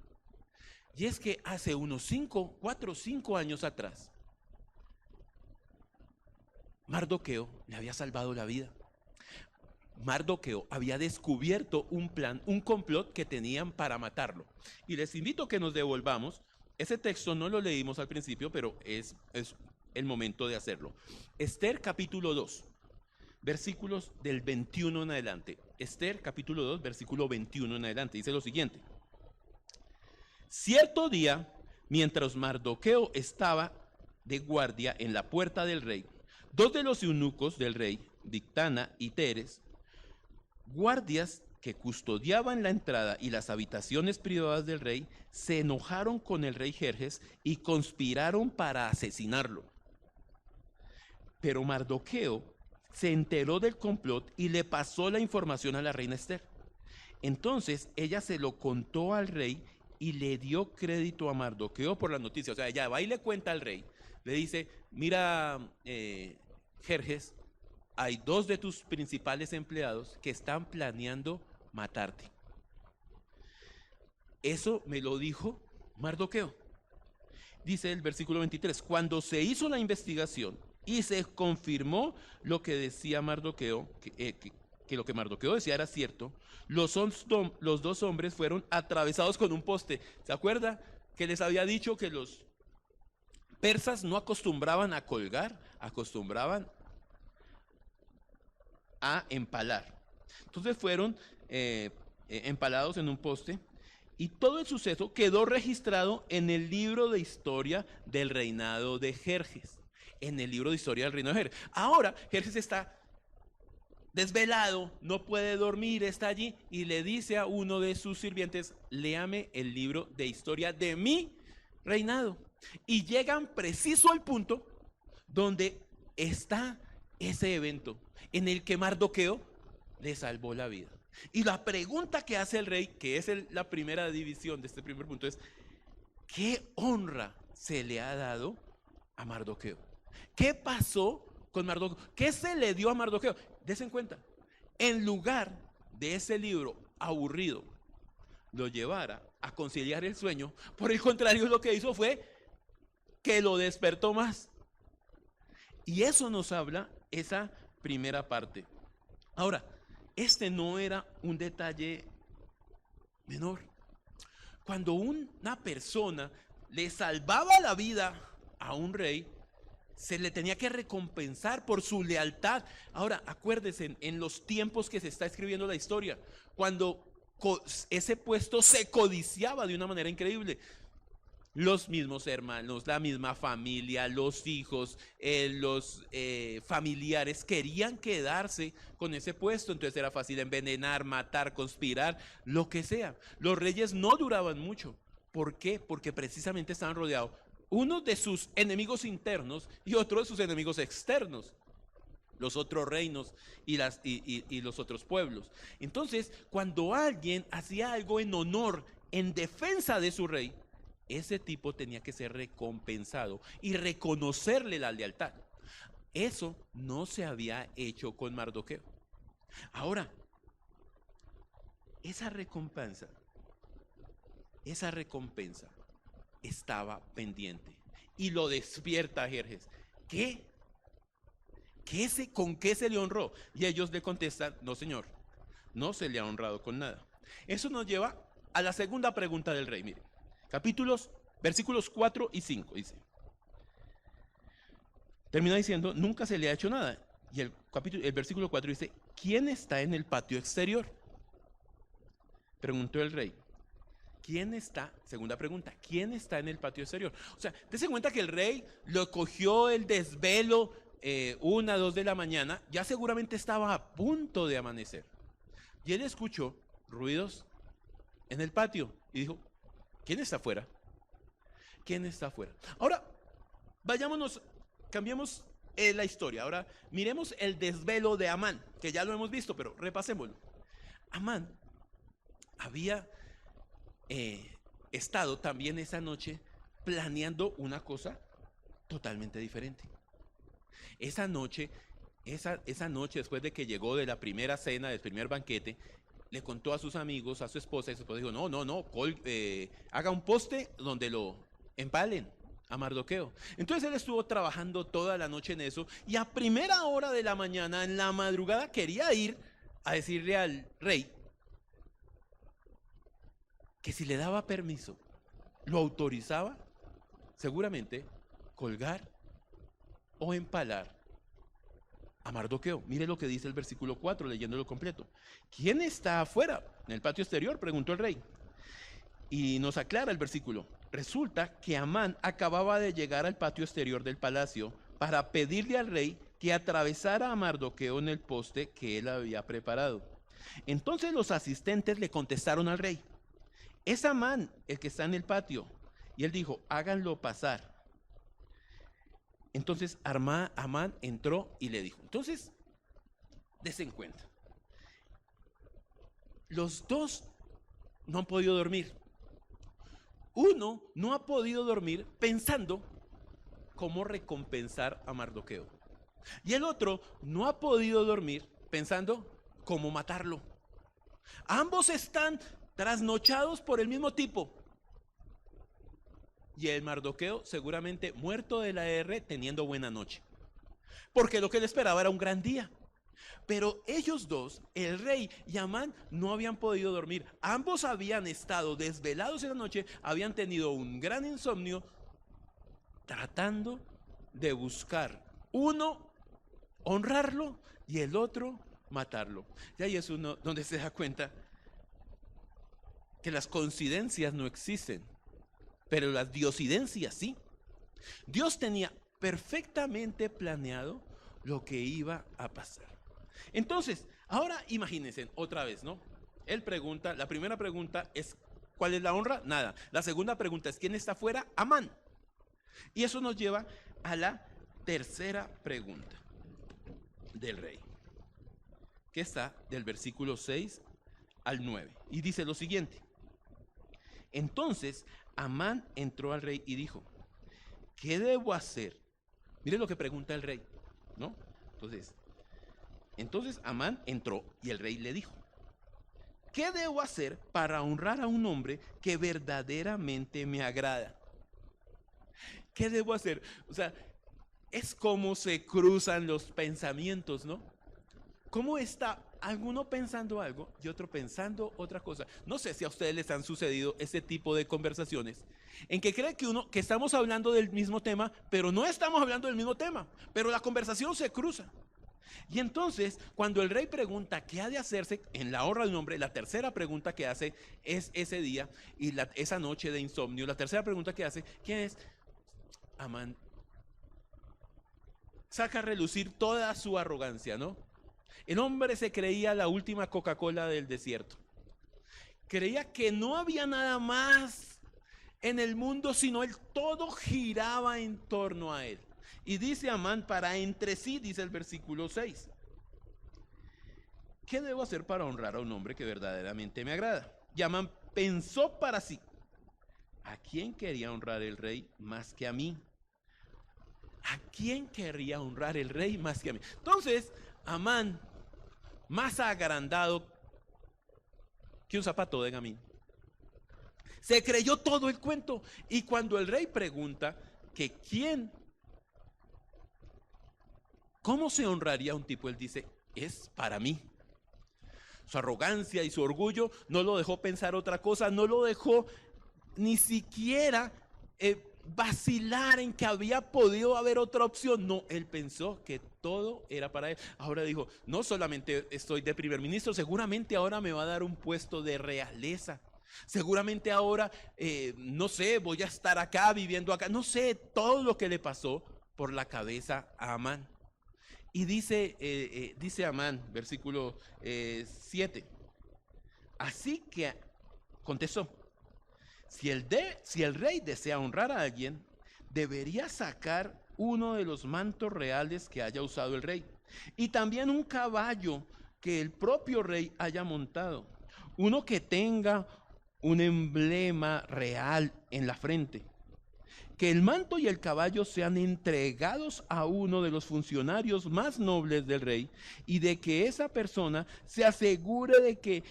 Speaker 4: Y es que hace unos 4 o 5 años atrás, Mardoqueo le había salvado la vida. Mardoqueo había descubierto un plan, un complot que tenían para matarlo. Y les invito a que nos devolvamos. Ese texto no lo leímos al principio, pero es el momento de hacerlo. Esther capítulo 2, versículos del 21 en adelante. Esther capítulo 2, versículo 21 en adelante. Dice lo siguiente. Cierto día, mientras Mardoqueo estaba de guardia en la puerta del rey, 2 de los eunucos del rey, Bigtana y Teres, guardias que custodiaban la entrada y las habitaciones privadas del rey, se enojaron con el rey Jerjes y conspiraron para asesinarlo. Pero Mardoqueo se enteró del complot y le pasó la información a la reina Esther. Entonces ella se lo contó al rey y le dio crédito a Mardoqueo por la noticia. O sea, ella va y le cuenta al rey. Le dice, mira, Jerjes, hay 2 de tus principales empleados que están planeando matarte. Eso me lo dijo Mardoqueo. Dice el versículo 23, cuando se hizo la investigación y se confirmó lo que decía Mardoqueo, que lo que Mardoqueo decía era cierto, los 2 hombres fueron atravesados con un poste. ¿Se acuerda que les había dicho que los persas no acostumbraban a colgar, acostumbraban a empalar? Entonces fueron empalados en un poste y todo el suceso quedó registrado en el libro de historia del reinado de Jerjes. En el libro de historia del reinado de Jerjes. Ahora Jerjes está desvelado, no puede dormir, está allí y le dice a uno de sus sirvientes, léame el libro de historia de mi reinado. Y llegan preciso al punto donde está ese evento en el que Mardoqueo le salvó la vida. Y la pregunta que hace el rey, que es la primera división de este primer punto, es ¿qué honra se le ha dado a Mardoqueo? ¿Qué pasó con Mardoqueo? ¿Qué se le dio a Mardoqueo? Desen cuenta, en lugar de ese libro aburrido lo llevara a conciliar el sueño, por el contrario lo que hizo fue que lo despertó más. Y eso nos habla esa primera parte. Ahora, este no era un detalle menor. Cuando una persona le salvaba la vida a un rey, se le tenía que recompensar por su lealtad. Ahora, acuérdense, en los tiempos que se está escribiendo la historia, cuando ese puesto se codiciaba de una manera increíble. Los mismos hermanos, la misma familia, los hijos, los familiares querían quedarse con ese puesto. Entonces era fácil envenenar, matar, conspirar, lo que sea. Los reyes no duraban mucho. ¿Por qué? Porque precisamente estaban rodeados uno de sus enemigos internos y otro de sus enemigos externos, los otros reinos y los otros pueblos. Entonces, cuando alguien hacía algo en honor, en defensa de su rey, ese tipo tenía que ser recompensado y reconocerle la lealtad. Eso no se había hecho con Mardoqueo. Ahora, esa recompensa estaba pendiente y lo despierta a Jerjes. ¿Con qué se le honró? Y ellos le contestan, no señor, no se le ha honrado con nada. Eso nos lleva a la segunda pregunta del rey. Mire, versículos 4 y 5 dice, termina diciendo, nunca se le ha hecho nada. Y el versículo 4 dice, ¿quién está en el patio exterior? Preguntó el rey. Segunda pregunta, ¿quién está en el patio exterior? O sea, dense cuenta que el rey lo cogió el desvelo 1, 2 de la mañana, ya seguramente estaba a punto de amanecer. Y él escuchó ruidos en el patio y dijo, ¿quién está afuera? ¿Quién está afuera? Ahora, Cambiemos la historia. Ahora miremos el desvelo de Amán, que ya lo hemos visto, pero repasémoslo. Amán había estado también esa noche planeando una cosa totalmente diferente. Esa noche, después de que llegó de la primera cena, del primer banquete, le contó a sus amigos, a su esposa, y su esposa dijo, no, haga un poste donde lo empalen a Mardoqueo. Entonces él estuvo trabajando toda la noche en eso, y a primera hora de la mañana, en la madrugada, quería ir a decirle al rey que si le daba permiso, lo autorizaba, seguramente, colgar o empalar a Mardoqueo. Mire lo que dice el versículo 4, leyéndolo completo. ¿Quién está afuera? En el patio exterior, preguntó el rey. Y nos aclara el versículo. Resulta que Amán acababa de llegar al patio exterior del palacio para pedirle al rey que atravesara a Mardoqueo en el poste que él había preparado. Entonces los asistentes le contestaron al rey, es Amán el que está en el patio. Y él dijo, háganlo pasar. Entonces Amán entró y le dijo, entonces, desen cuenta. Los dos no han podido dormir. Uno no ha podido dormir pensando cómo recompensar a Mardoqueo. Y el otro no ha podido dormir pensando cómo matarlo. Ambos están trasnochados por el mismo tipo. Y el Mardoqueo seguramente muerto de la R teniendo buena noche. Porque lo que le esperaba era un gran día. Pero ellos dos, el rey y Amán, no habían podido dormir. Ambos habían estado desvelados en la noche, habían tenido un gran insomnio, tratando de buscar uno, honrarlo, y el otro, matarlo. Y ahí es uno donde se da cuenta que las coincidencias no existen, pero las diosidencias sí. Dios tenía perfectamente planeado lo que iba a pasar. Entonces, ahora imagínense otra vez, ¿no? Él pregunta, la primera pregunta es, ¿cuál es la honra? Nada. La segunda pregunta es, ¿quién está afuera? Amán. Y eso nos lleva a la tercera pregunta del rey, que está del versículo 6 al 9. Y dice lo siguiente. Entonces Amán entró al rey y dijo, ¿qué debo hacer? Mire lo que pregunta el rey, ¿no? Entonces Amán entró y el rey le dijo, ¿qué debo hacer para honrar a un hombre que verdaderamente me agrada? ¿Qué debo hacer? O sea, es como se cruzan los pensamientos, ¿no? ¿Cómo está alguno pensando algo y otro pensando otra cosa? No sé si a ustedes les han sucedido ese tipo de conversaciones en que cree que estamos hablando del mismo tema, pero no estamos hablando del mismo tema, pero la conversación se cruza. Y entonces, cuando el rey pregunta qué ha de hacerse en la honra de un hombre, la tercera pregunta que hace es ese día y esa noche de insomnio, la tercera pregunta que hace, ¿quién es? Amán saca a relucir toda su arrogancia, ¿no? El hombre se creía la última Coca-Cola del desierto. Creía que no había nada más en el mundo, sino todo giraba en torno a él. Y dice Amán para entre sí, dice el versículo 6. ¿Qué debo hacer para honrar a un hombre que verdaderamente me agrada? Y Amán pensó para sí, ¿a quién quería honrar el rey más que a mí? ¿A quién querría honrar el rey más que a mí? Entonces, Amán, más agrandado que un zapato de gamín, se creyó todo el cuento. Y cuando el rey pregunta que ¿cómo se honraría a un tipo? Él dice, es para mí. Su arrogancia y su orgullo no lo dejó pensar otra cosa, no lo dejó ni siquiera vacilar en que había podido haber otra opción. No, él pensó que todo era para él. Ahora dijo, no solamente estoy de primer ministro, seguramente ahora me va a dar un puesto de realeza. Seguramente ahora, no sé, voy a estar acá, viviendo acá. No sé, todo lo que le pasó por la cabeza a Amán. Y dice Amán, versículo 7. Así que contestó, si el rey desea honrar a alguien, debería sacar uno de los mantos reales que haya usado el rey, y también un caballo que el propio rey haya montado, uno que tenga un emblema real en la frente. Que el manto y el caballo sean entregados a uno de los funcionarios más nobles del rey, y de que esa persona se asegure de que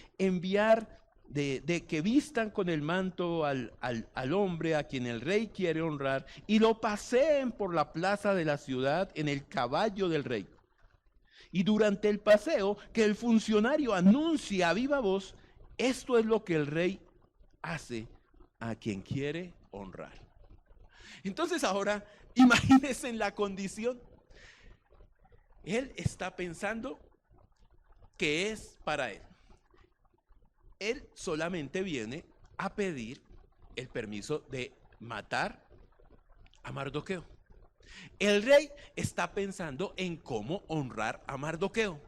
Speaker 4: de que vistan con el manto al hombre a quien el rey quiere honrar, y lo paseen por la plaza de la ciudad en el caballo del rey. Y durante el paseo, que el funcionario anuncie a viva voz: esto es lo que el rey hace a quien quiere honrar. Entonces ahora, imagínense en la condición. Él está pensando que es para él. Él solamente viene a pedir el permiso de matar a Mardoqueo. El rey está pensando en cómo honrar a Mardoqueo.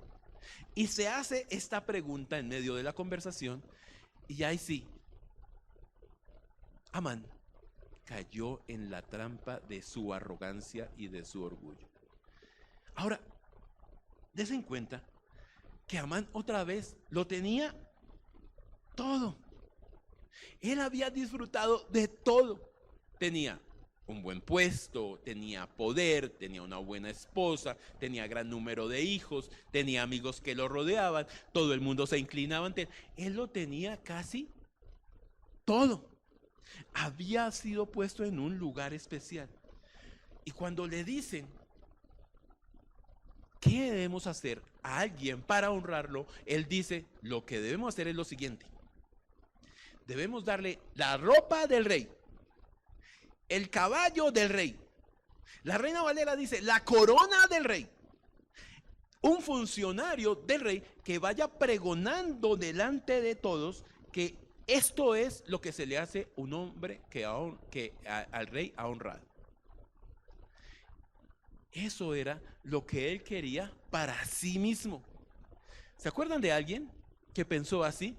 Speaker 4: Y se hace esta pregunta en medio de la conversación. Y ahí sí, Amán cayó en la trampa de su arrogancia y de su orgullo. Ahora, dense en cuenta que Amán otra vez lo tenía todo. Él había disfrutado de todo. Tenía un buen puesto, tenía poder, tenía una buena esposa, tenía gran número de hijos, tenía amigos que lo rodeaban, todo el mundo se inclinaba ante él. Él lo tenía casi todo. Había sido puesto en un lugar especial. Y cuando le dicen ¿qué debemos hacer a alguien para honrarlo?, él dice: lo que debemos hacer es lo siguiente: debemos darle la ropa del rey, el caballo del rey. La Reina Valera dice: la corona del rey. Un funcionario del rey que vaya pregonando delante de todos que esto es lo que se le hace un hombre que al rey ha honrado. Eso era lo que él quería para sí mismo. ¿Se acuerdan de alguien que pensó así?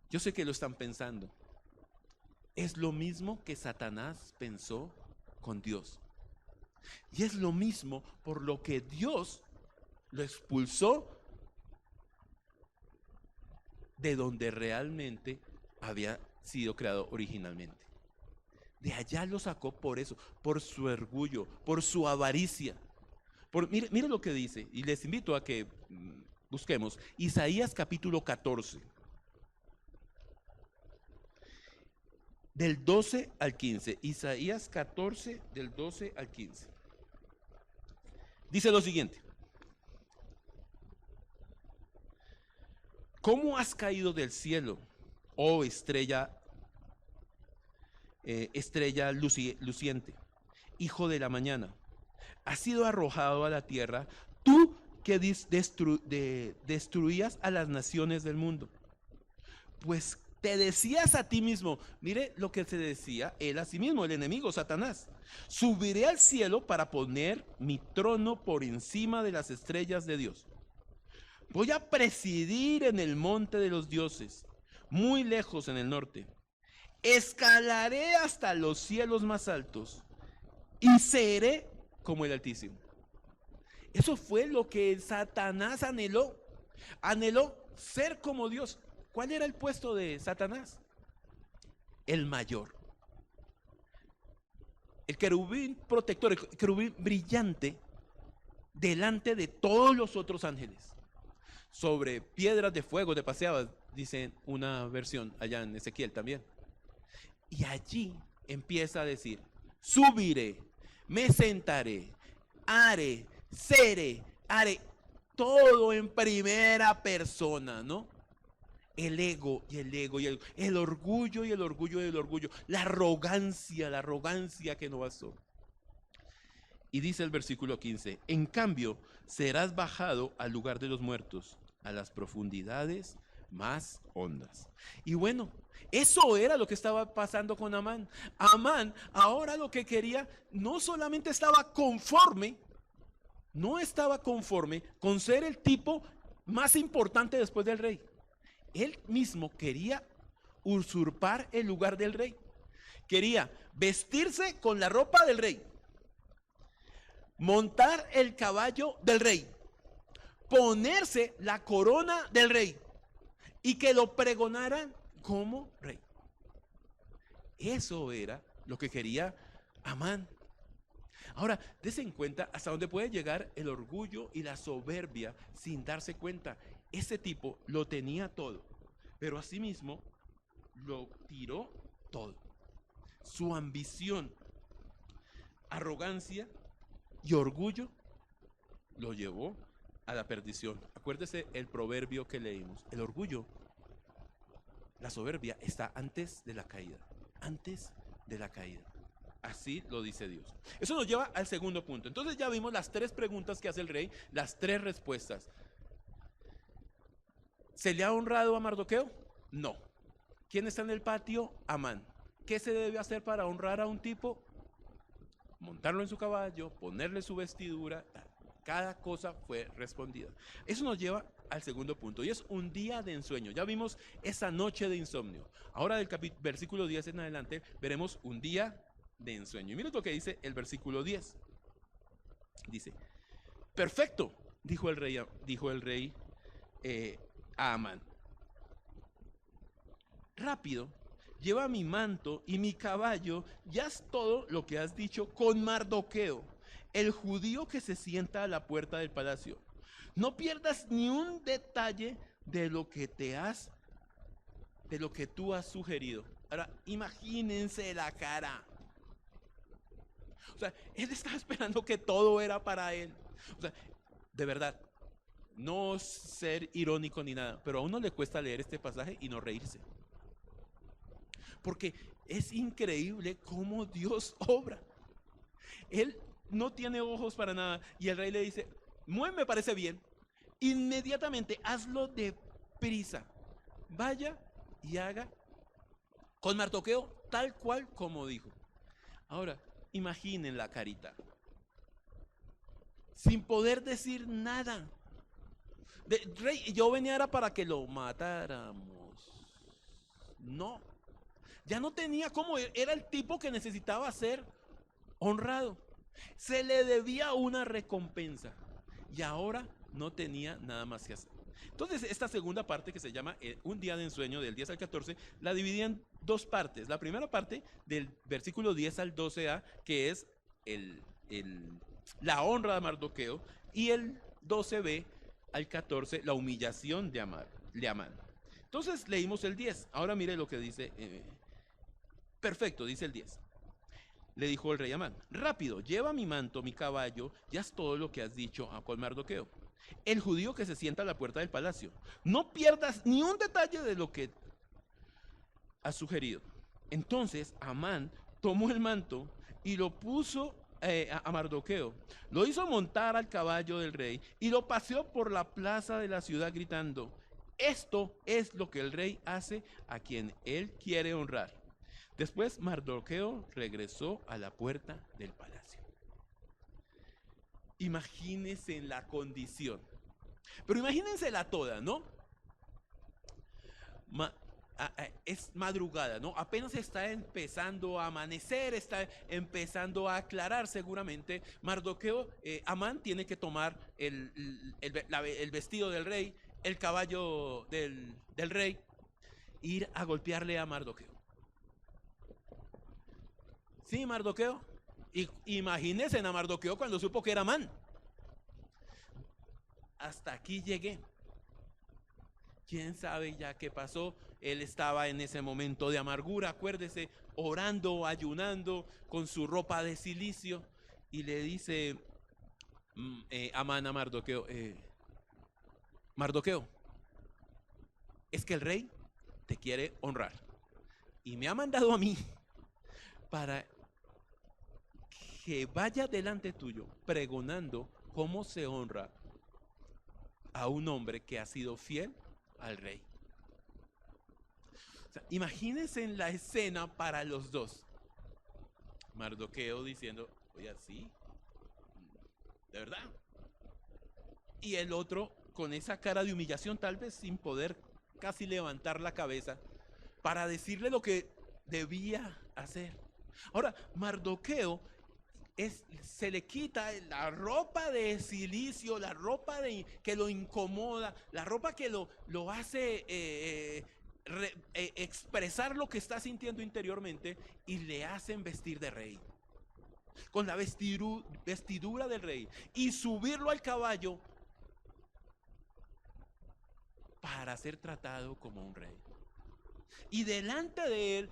Speaker 4: Yo sé que lo están pensando. Es lo mismo que Satanás pensó con Dios. Y es lo mismo por lo que Dios lo expulsó de donde realmente había sido creado originalmente. De allá lo sacó por eso, por su orgullo, por su avaricia. Mire lo que dice, y les invito a que busquemos Isaías capítulo 14, del 12 al 15. Isaías 14, del 12 al 15. Dice lo siguiente: ¿cómo has caído del cielo, oh estrella luciente, hijo de la mañana? Has sido arrojado a la tierra, tú que destruías a las naciones del mundo. Pues te decías a ti mismo, mire lo que se decía él a sí mismo, el enemigo Satanás: subiré al cielo para poner mi trono por encima de las estrellas de Dios. Voy a presidir en el monte de los dioses, muy lejos en el norte. Escalaré hasta los cielos más altos y seré como el Altísimo. Eso fue lo que Satanás anheló. Anheló ser como Dios. ¿Cuál era el puesto de Satanás? El mayor. El querubín protector, el querubín brillante delante de todos los otros ángeles. Sobre piedras de fuego te paseabas, dice una versión allá en Ezequiel también. Y allí empieza a decir: subiré, me sentaré, haré, seré, haré. Todo en primera persona, ¿no? El ego y el ego y el orgullo y el orgullo y el orgullo. La arrogancia que no bastó. Y dice el versículo 15: en cambio, serás bajado al lugar de los muertos, a las profundidades más hondas. Y bueno, eso era lo que estaba pasando con Amán. Amán ahora lo que quería, no solamente estaba conforme, con ser el tipo más importante después del rey. Él mismo quería usurpar el lugar del rey. quería vestirse con la ropa del rey, montar el caballo del rey, ponerse la corona del rey y que lo pregonaran como rey. Eso era lo que quería Amán. Ahora, dése en cuenta hasta dónde puede llegar el orgullo y la soberbia sin darse cuenta. Ese tipo lo tenía todo, pero asimismo lo tiró todo. Su ambición, arrogancia y orgullo lo llevó a la perdición. Acuérdese el proverbio que leímos. El orgullo, la soberbia está antes de la caída. Antes de la caída. Así lo dice Dios. Eso nos lleva al segundo punto. Entonces ya vimos las 3 preguntas que hace el rey, las 3 respuestas. ¿Se le ha honrado a Mardoqueo? No. ¿Quién está en el patio? Amán. ¿Qué se debe hacer para honrar a un tipo? Montarlo en su caballo, ponerle su vestidura. Cada cosa fue respondida. Eso nos lleva al segundo punto, y es un día de ensueño. Ya vimos esa noche de insomnio. Ahora del versículo 10 en adelante veremos un día de ensueño. Y miren lo que dice el versículo 10. Dice: perfecto, dijo el rey a Amán. Rápido, lleva mi manto y mi caballo, ya es todo lo que has dicho con Mardoqueo, el judío que se sienta a la puerta del palacio. No pierdas ni un detalle de lo que tú has sugerido. Ahora, imagínense la cara. O sea, él estaba esperando que todo era para él. O sea, de verdad, no ser irónico ni nada, pero a uno le cuesta leer este pasaje y no reírse. Porque es increíble cómo Dios obra. Él no tiene ojos para nada y el rey le dice: muy me parece bien, inmediatamente hazlo deprisa, vaya y haga con Mardoqueo tal cual como dijo. Ahora, imaginen la carita, sin poder decir nada. Rey, yo venía era para que lo matáramos. No, ya no tenía cómo, era el tipo que necesitaba ser honrado. Se le debía una recompensa y ahora no tenía nada más que hacer. Entonces esta segunda parte, que se llama un día de ensueño, del 10 al 14, la dividí en 2 partes. La primera parte, del versículo 10 al 12a, que es la honra de Mardoqueo, y el 12b al 14, la humillación de Amán. Entonces leímos el 10. Ahora mire lo que dice. Perfecto, dice el 10. Le dijo el rey Amán: rápido, lleva mi manto, mi caballo, ya es todo lo que has dicho a Mardoqueo, el judío que se sienta a la puerta del palacio. No pierdas ni un detalle de lo que has sugerido. Entonces Amán tomó el manto y lo puso a Mardoqueo. Lo hizo montar al caballo del rey y lo paseó por la plaza de la ciudad gritando: esto es lo que el rey hace a quien él quiere honrar. Después Mardoqueo regresó a la puerta del palacio. Imagínense en la condición. Pero imagínensela toda, ¿no? Es madrugada, ¿no? Apenas está empezando a amanecer, está empezando a aclarar seguramente. Mardoqueo, Amán tiene que tomar el vestido del rey, el caballo del rey, ir a golpearle a Mardoqueo. Sí, Mardoqueo. Imagínense a Mardoqueo cuando supo que era Amán. Hasta aquí llegué. ¿Quién sabe ya qué pasó? Él estaba en ese momento de amargura, acuérdese, orando, ayunando, con su ropa de cilicio, y le dice Amán a Mardoqueo: Mardoqueo, es que el rey te quiere honrar y me ha mandado a mí para que vaya delante tuyo pregonando cómo se honra a un hombre que ha sido fiel al rey. O sea, imagínense en la escena para los dos. Mardoqueo diciendo: oye, ¿sí? ¿De verdad? Y el otro con esa cara de humillación, tal vez sin poder casi levantar la cabeza, para decirle lo que debía hacer. Ahora, Mardoqueo se le quita la ropa de silicio, la ropa que lo incomoda, la ropa que lo hace expresar lo que está sintiendo interiormente, y le hacen vestir de rey, con la vestidura del rey, y subirlo al caballo para ser tratado como un rey. Y delante de él,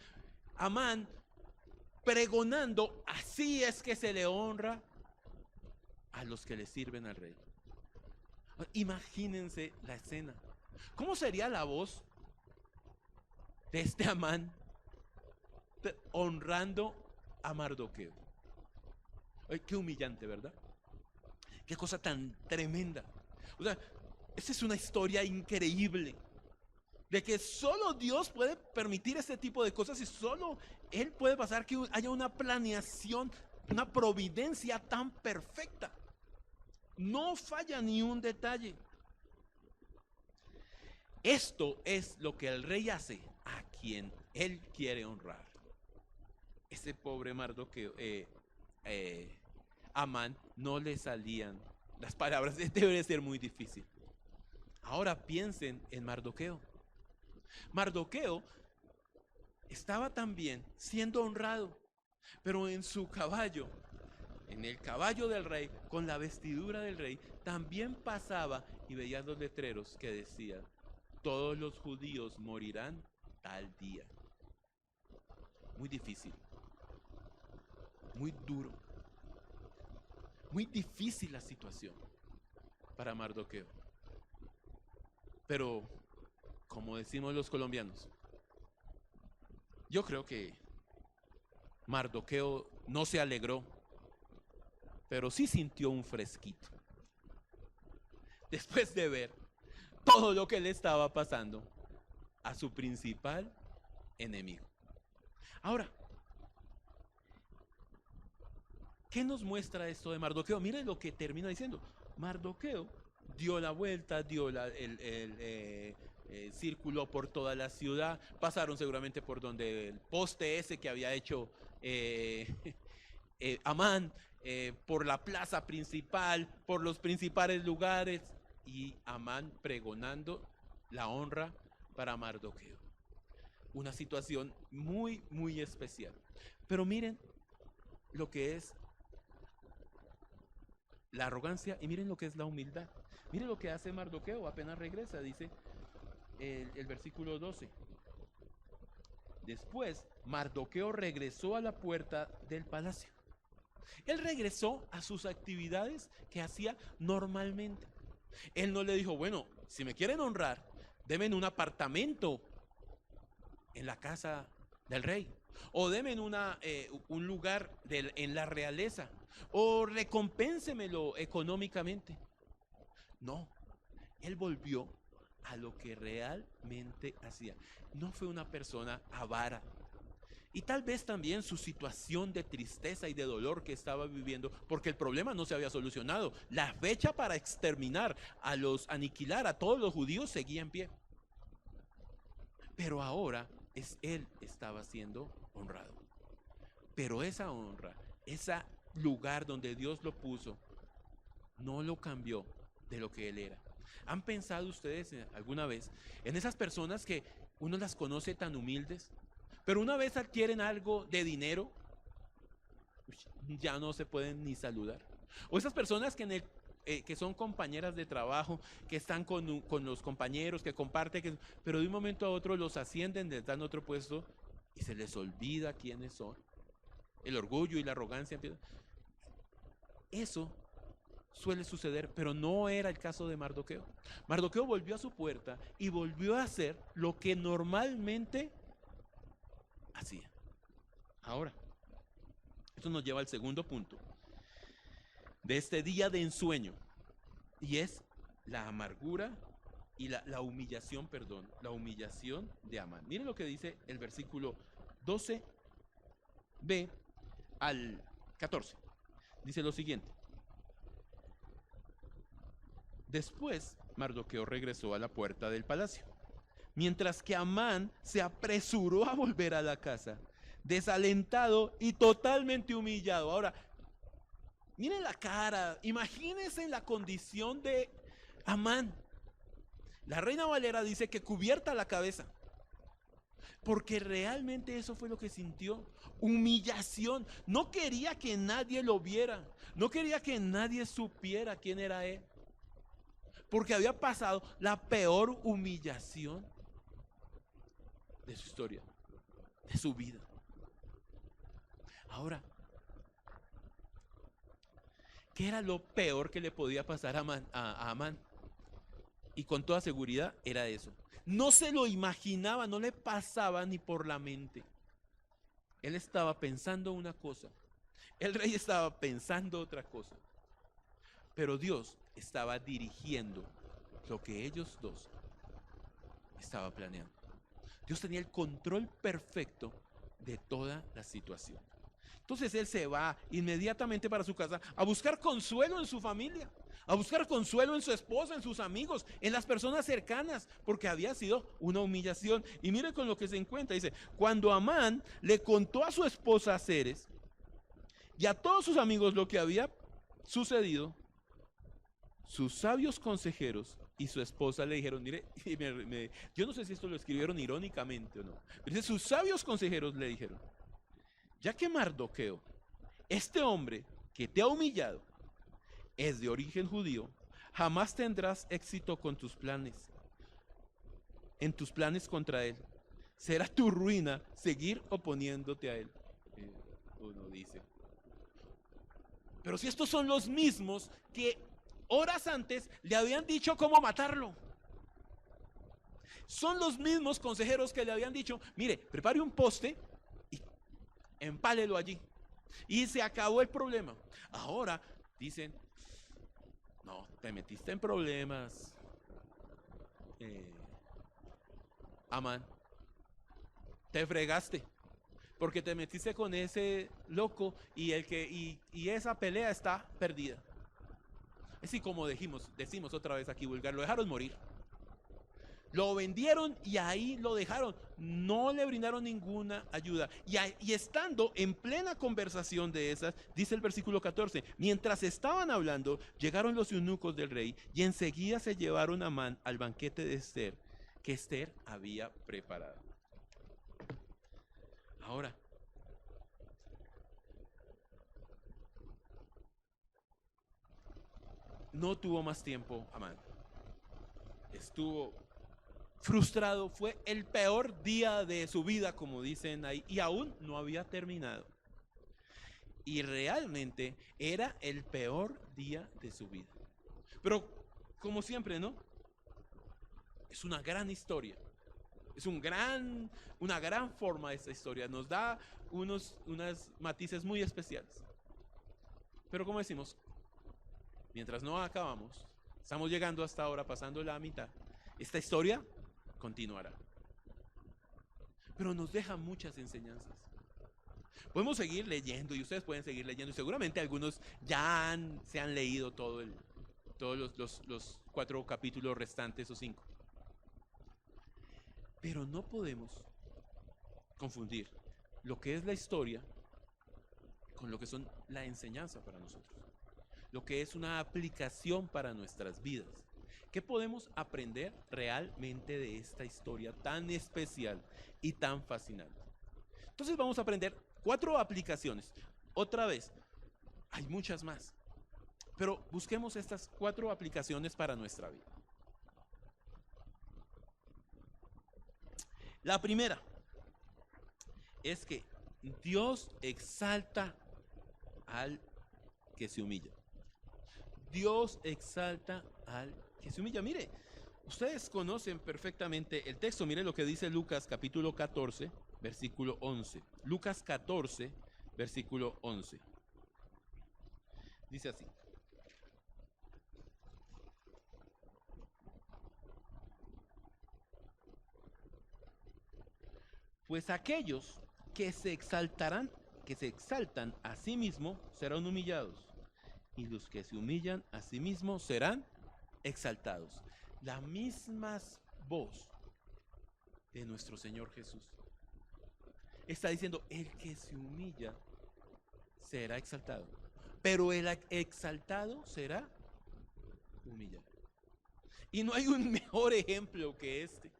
Speaker 4: Amán pregonando: así es que se le honra a los que le sirven al rey. Imagínense la escena. ¿Cómo sería la voz de este Amán honrando a Mardoqueo? Ay, qué humillante, ¿verdad? Qué cosa tan tremenda. O sea, esta es una historia increíble, de que solo Dios puede permitir este tipo de cosas, y solo Él puede pasar que haya una planeación, una providencia tan perfecta. No falla ni un detalle. Esto es lo que el rey hace a quien Él quiere honrar. Ese pobre Mardoqueo, Amán, no le salían las palabras. Debe ser muy difícil. Ahora piensen en Mardoqueo. Mardoqueo estaba también siendo honrado, pero en su caballo, en el caballo del rey, con la vestidura del rey, también pasaba y veía los letreros que decían: todos los judíos morirán tal día. Muy difícil, muy duro, muy difícil la situación para Mardoqueo. Pero, como decimos los colombianos, yo creo que Mardoqueo no se alegró, pero sí sintió un fresquito después de ver todo lo que le estaba pasando a su principal enemigo. Ahora, ¿qué nos muestra esto de Mardoqueo? Miren lo que termina diciendo. Mardoqueo dio la vuelta, dio el círculo por toda la ciudad. Pasaron seguramente por donde el poste ese que había hecho Amán, por la plaza principal, por los principales lugares, y Amán pregonando la honra para Mardoqueo. Una situación muy, muy especial. Pero miren lo que es la arrogancia, y miren lo que es la humildad. Miren lo que hace Mardoqueo apenas regresa. Dice el versículo 12. Después, Mardoqueo regresó a la puerta del palacio. Él regresó a sus actividades que hacía normalmente. Él no le dijo: bueno, si me quieren honrar, denme un apartamento en la casa del rey, o denme un lugar en la realeza, o recompénsemelo económicamente. No, él volvió a lo que realmente hacía. No fue una persona avara. Y tal vez también su situación de tristeza y de dolor que estaba viviendo, porque el problema no se había solucionado. La fecha para exterminar aniquilar a todos los judíos seguía en pie. Pero ahora él estaba siendo honrado. Pero esa honra, ese lugar donde Dios lo puso, no lo cambió de lo que él era. ¿Han pensado ustedes alguna vez en esas personas que uno las conoce tan humildes, pero una vez adquieren algo de dinero, ya no se pueden ni saludar? O esas personas que son compañeras de trabajo, que están con los compañeros, que comparten, pero de un momento a otro los ascienden, les dan otro puesto y se les olvida quiénes son. El orgullo y la arrogancia empiezan. Eso suele suceder, pero no era el caso de Mardoqueo. Mardoqueo volvió a su puerta y volvió a hacer lo que normalmente hacía. Ahora, esto nos lleva al segundo punto de este día de ensueño, y es la amargura y la humillación, la humillación de Amán. Miren lo que dice el versículo 12b al 14. Dice lo siguiente: después Mardoqueo regresó a la puerta del palacio, mientras que Amán se apresuró a volver a la casa. desalentado y totalmente humillado. Ahora, miren la cara, imagínense la condición de Amán. La Reina Valera dice que cubierta la cabeza, porque realmente eso fue lo que sintió, humillación. No quería que nadie lo viera, no quería que nadie supiera quién era él, porque había pasado la peor humillación de su historia, de su vida. Ahora, ¿qué era lo peor que le podía pasar a Amán? Y con toda seguridad era eso. No se lo imaginaba, no le pasaba ni por la mente. Él estaba pensando una cosa, el rey estaba pensando otra cosa, pero Dios estaba dirigiendo lo que ellos dos estaban planeando. Dios tenía el control perfecto de toda la situación. Entonces él se va inmediatamente para su casa a buscar consuelo en su familia, a buscar consuelo en su esposa, en sus amigos, en las personas cercanas, porque había sido una humillación. Y mire con lo que se encuentra, dice: cuando Amán le contó a su esposa Zeres y a todos sus amigos lo que había sucedido, sus sabios consejeros y su esposa le dijeron, mire, yo no sé si esto lo escribieron irónicamente o no, pero dice, sus sabios consejeros le dijeron: ya que Mardoqueo, este hombre que te ha humillado, es de origen judío, jamás tendrás éxito con tus planes, en tus planes contra él. Será tu ruina seguir oponiéndote a él. Uno dice, pero si estos son los mismos que horas antes le habían dicho cómo matarlo. Son los mismos consejeros que le habían dicho, mire, prepare un poste y empálelo allí. Y se acabó el problema. Ahora dicen, no, te metiste en problemas, Amán, te fregaste, porque te metiste con ese loco y esa pelea está perdida. Así como decimos otra vez aquí vulgar, lo dejaron morir. Lo vendieron y ahí lo dejaron. No le brindaron ninguna ayuda. Y estando en plena conversación de esas, dice el versículo 14, mientras estaban hablando, llegaron los eunucos del rey y enseguida se llevaron a Amán al banquete de Esther, que Esther había preparado. Ahora, no tuvo más tiempo Amán. Estuvo frustrado, fue el peor día de su vida, como dicen ahí, y aún no había terminado. Y realmente era el peor día de su vida. Pero, como siempre, ¿no? Es una gran historia. Es una gran forma de esta historia. Nos da unos matices muy especiales. Pero como decimos, mientras no acabamos, estamos llegando hasta ahora, pasando la mitad, esta historia continuará. Pero nos deja muchas enseñanzas. Podemos seguir leyendo y ustedes pueden seguir leyendo. Y seguramente algunos ya se han leído todos los 4 capítulos restantes o 5. Pero no podemos confundir lo que es la historia con lo que son la enseñanza para nosotros. Lo que es una aplicación para nuestras vidas. ¿Qué podemos aprender realmente de esta historia tan especial y tan fascinante? Entonces vamos a aprender 4 aplicaciones. Otra vez, hay muchas más, pero busquemos estas 4 aplicaciones para nuestra vida. La primera es que Dios exalta al que se humilla. Dios exalta al que se humilla. Mire, ustedes conocen perfectamente el texto. Mire lo que dice Lucas capítulo 14, versículo 11. Lucas 14, versículo 11. Dice así: pues aquellos que se exaltan a sí mismos serán humillados, y los que se humillan a sí mismos serán exaltados. La misma voz de nuestro Señor Jesús. está diciendo, el que se humilla será exaltado, pero el exaltado será humillado. Y no hay un mejor ejemplo que este.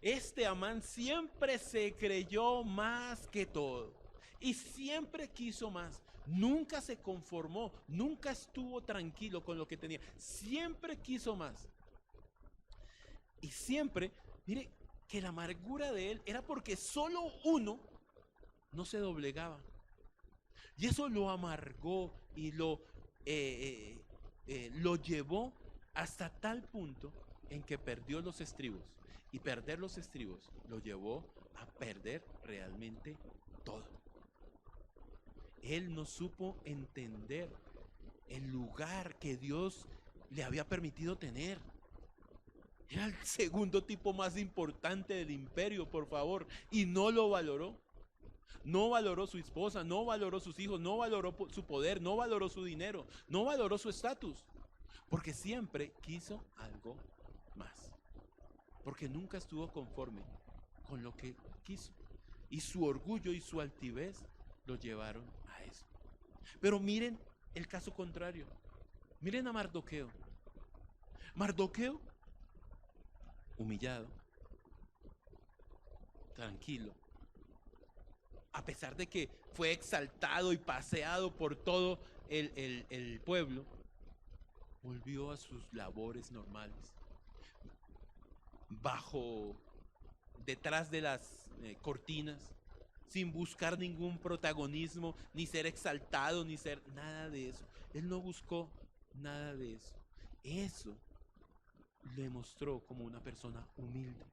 Speaker 4: Este Amán siempre se creyó más que todo y siempre quiso más. Nunca se conformó, nunca estuvo tranquilo con lo que tenía. Siempre quiso más. Y siempre, mire, que la amargura de él era porque solo uno no se doblegaba. Y eso lo amargó y lo llevó hasta tal punto en que perdió los estribos. Y perder los estribos lo llevó a perder realmente todo. Él no supo entender el lugar que Dios le había permitido tener. Era el segundo tipo más importante del imperio, por favor, y no lo valoró. No valoró su esposa, no valoró sus hijos, no valoró su poder, no valoró su dinero, no valoró su estatus, porque siempre quiso algo más, porque nunca estuvo conforme con lo que quiso, y su orgullo y su altivez lo llevaron a eso. Pero miren el caso contrario, miren a Mardoqueo. Mardoqueo, humillado, tranquilo, a pesar de que fue exaltado y paseado por todo el pueblo, volvió a sus labores normales, detrás de las cortinas, sin buscar ningún protagonismo, ni ser exaltado, ni ser nada de eso. Él no buscó nada de eso. Eso le mostró como una persona humilde.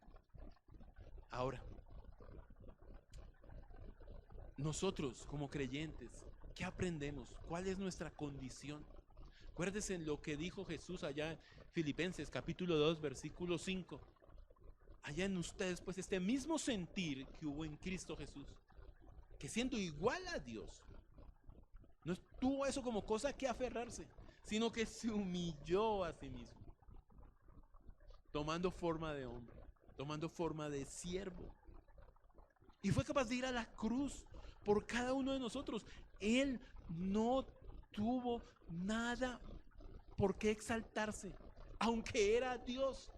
Speaker 4: Ahora, nosotros como creyentes, ¿qué aprendemos? ¿Cuál es nuestra condición? Acuérdense en lo que dijo Jesús allá en Filipenses capítulo 2 versículo 5. Allá en ustedes pues este mismo sentir que hubo en Cristo Jesús, que siendo igual a Dios, no tuvo eso como cosa que aferrarse, sino que se humilló a sí mismo, tomando forma de hombre, tomando forma de siervo. Y fue capaz de ir a la cruz por cada uno de nosotros. Él no tuvo nada por qué exaltarse, aunque era Dios.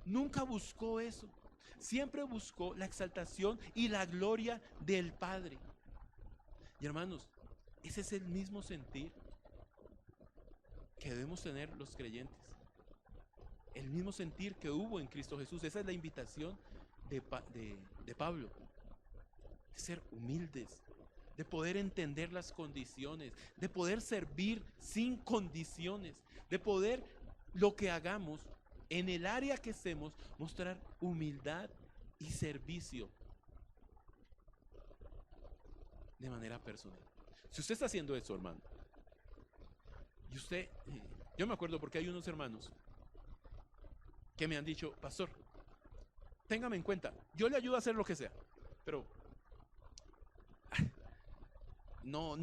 Speaker 4: Nunca buscó eso. Siempre buscó la exaltación y la gloria del Padre. Y hermanos, ese es el mismo sentir que debemos tener los creyentes. El mismo sentir que hubo en Cristo Jesús. Esa es la invitación de Pablo, de ser humildes, de poder entender las condiciones, de poder servir sin condiciones, de poder, lo que hagamos, en el área que estemos, mostrar humildad y servicio de manera personal. Si usted está haciendo eso, hermano, y usted, yo me acuerdo porque hay unos hermanos que me han dicho, pastor, téngame en cuenta, yo le ayudo a hacer lo que sea, pero no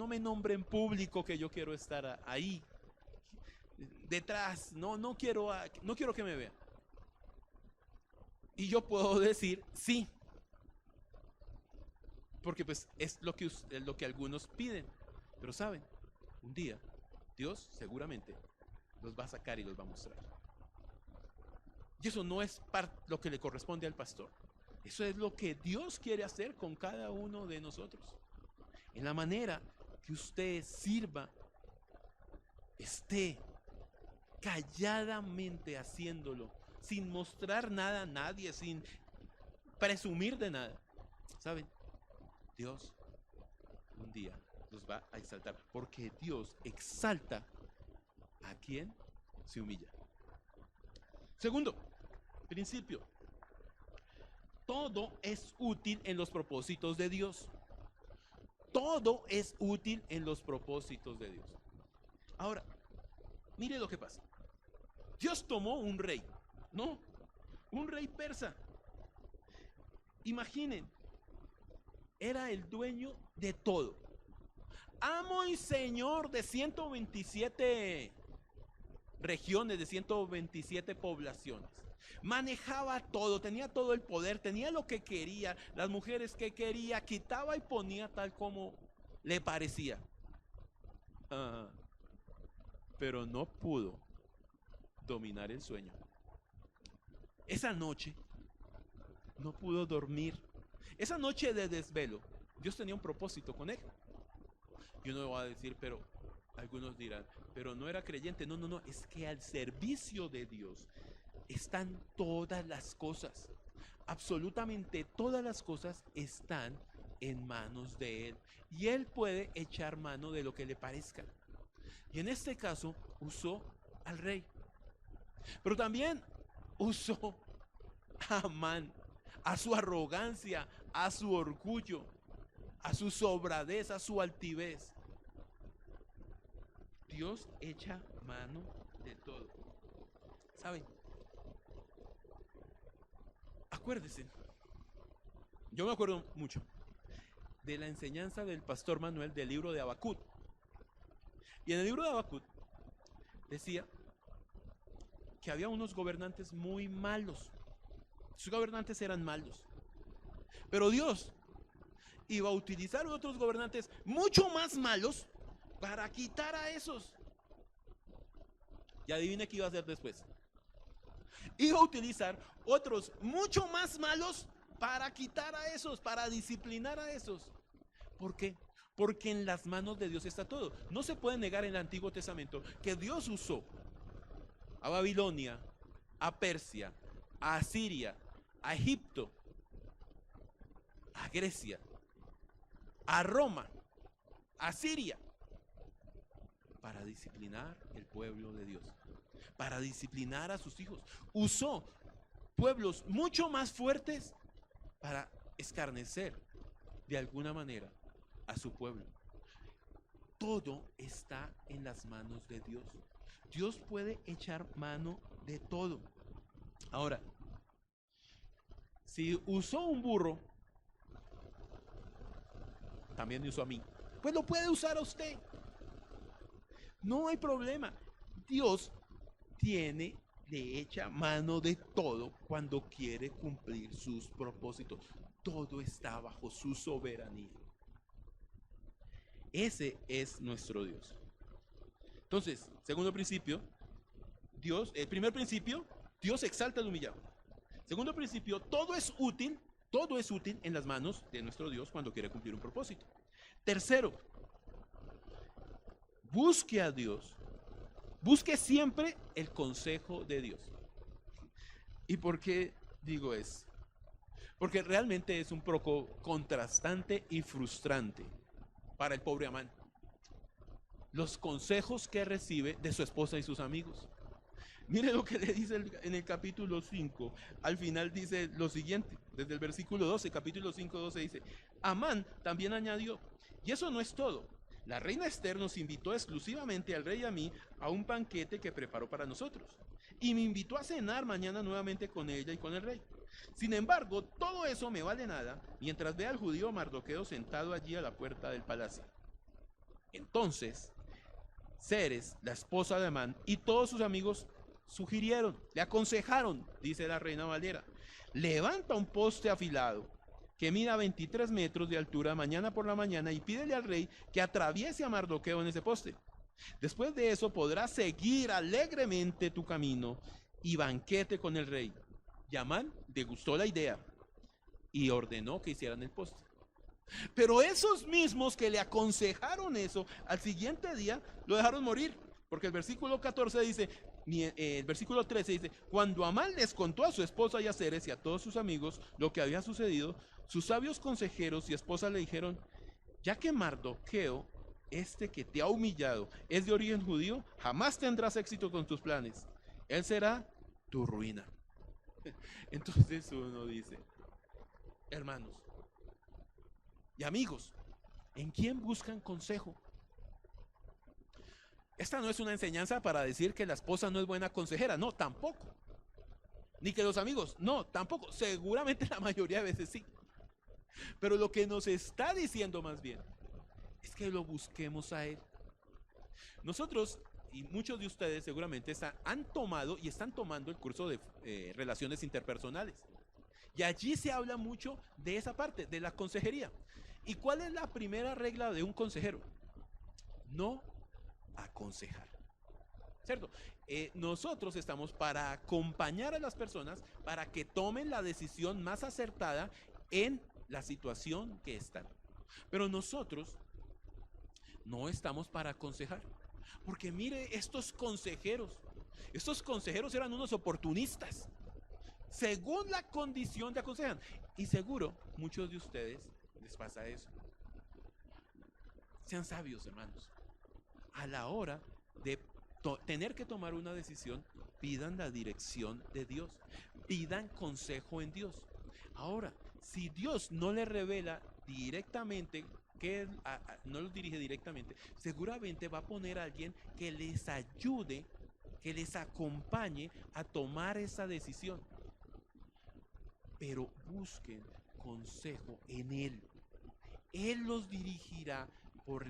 Speaker 4: me nombre en público que yo quiero estar ahí detrás, no quiero que me vean. Y yo puedo decir sí, porque pues es lo que algunos piden, pero saben, un día Dios seguramente los va a sacar y los va a mostrar. Y eso no es lo que le corresponde al pastor. Eso es lo que Dios quiere hacer con cada uno de nosotros. En la manera que usted sirva, esté calladamente haciéndolo, sin mostrar nada a nadie, sin presumir de nada. ¿Saben? Dios un día los va a exaltar, porque Dios exalta a quien se humilla. Segundo principio, todo es útil en los propósitos de Dios. Todo es útil en los propósitos de Dios. Ahora, mire lo que pasa. Dios tomó un rey, un rey persa. Imaginen, era el dueño de todo. Amo y señor de 127 regiones, de 127 poblaciones. Manejaba todo, tenía todo el poder, tenía lo que quería, las mujeres que quería, quitaba y ponía tal como le parecía. Pero no pudo dominar el sueño. Esa noche no pudo dormir. Esa noche de desvelo, Dios tenía un propósito con él. Y uno va a decir, pero algunos dirán, pero no era creyente. No, es que al servicio de Dios están todas las cosas. Absolutamente todas las cosas están en manos de Él. Y Él puede echar mano de lo que le parezca. Y en este caso usó al rey. Pero también usó a Amán, a su arrogancia, a su orgullo, a su sobradez, a su altivez. Dios echa mano de todo. ¿Saben? Acuérdese, yo me acuerdo mucho de la enseñanza del pastor Manuel del libro de Habacuc. Y en el libro de Habacuc decía que había unos gobernantes muy malos. Sus gobernantes eran malos. Pero Dios iba a utilizar otros gobernantes mucho más malos para quitar a esos. Y adivine qué iba a hacer después. Iba a utilizar otros mucho más malos para quitar a esos, para disciplinar a esos. ¿Por qué? Porque en las manos de Dios está todo. No se puede negar en el Antiguo Testamento que Dios usó a Babilonia, a Persia, a Asiria, a Egipto, a Grecia, a Roma, a Siria, para disciplinar el pueblo de Dios, para disciplinar a sus hijos. Usó pueblos mucho más fuertes para escarnecer de alguna manera a su pueblo. Todo está en las manos de Dios. Dios puede echar mano de todo. Ahora, si usó un burro, también me usó a mí, pues lo puede usar a usted. No hay problema. Dios le echa mano de todo cuando quiere cumplir sus propósitos. Todo está bajo su soberanía. Ese es nuestro Dios. Entonces, segundo principio, el primer principio, Dios exalta al humillado. Segundo principio, todo es útil en las manos de nuestro Dios cuando quiere cumplir un propósito. Tercero, busque a Dios. Busque siempre el consejo de Dios. ¿Y por qué digo eso? Porque realmente es un poco contrastante y frustrante para el pobre Amán los consejos que recibe de su esposa y sus amigos. Mire lo que le dice en el capítulo 5. Al final dice lo siguiente, desde el versículo 12, capítulo 5, 12 dice: Amán también añadió, y eso no es todo. La reina Ester nos invitó exclusivamente al rey y a mí a un banquete que preparó para nosotros. Y me invitó a cenar mañana nuevamente con ella y con el rey. Sin embargo, todo eso me vale nada mientras vea al judío Mardoqueo sentado allí a la puerta del palacio. Entonces, Zeres, la esposa de Amán, y todos sus amigos sugirieron, le aconsejaron, dice la Reina Valera: levanta un poste afilado que mida 23 metros de altura mañana por la mañana y pídele al rey que atraviese a Mardoqueo en ese poste. Después de eso podrás seguir alegremente tu camino y banquete con el rey. Y Amán le gustó la idea y ordenó que hicieran el poste. Pero esos mismos que le aconsejaron eso, al siguiente día lo dejaron morir, porque el versículo 14 dice, el versículo 13 dice: cuando Amán les contó a su esposa y a Zeres y a todos sus amigos lo que había sucedido, sus sabios consejeros y esposa le dijeron: ya que Mardoqueo, este que te ha humillado, es de origen judío, jamás tendrás éxito con tus planes. Él será tu ruina. Entonces uno dice: hermanos y amigos, ¿en quién buscan consejo? Esta no es una enseñanza para decir que la esposa no es buena consejera, no, tampoco. Ni que los amigos, no, tampoco. Seguramente la mayoría de veces sí. Pero lo que nos está diciendo más bien es que lo busquemos a Él. Nosotros y muchos de ustedes seguramente han tomado y están tomando el curso de relaciones interpersonales. Y allí se habla mucho de esa parte, de la consejería. ¿Y cuál es la primera regla de un consejero? No aconsejar. ¿Cierto? Nosotros estamos para acompañar a las personas para que tomen la decisión más acertada en la situación que están. Pero nosotros no estamos para aconsejar. Porque mire, estos consejeros eran unos oportunistas. Según la condición te aconsejan. Y seguro, muchos de ustedes les pasa eso. Sean sabios, hermanos. A la hora de tener que tomar una decisión, pidan la dirección de Dios. Pidan consejo en Dios. Ahora, si Dios no les revela directamente, no los dirige directamente, seguramente va a poner a alguien que les ayude, que les acompañe a tomar esa decisión. Pero busquen consejo en Él. Él los dirigirá por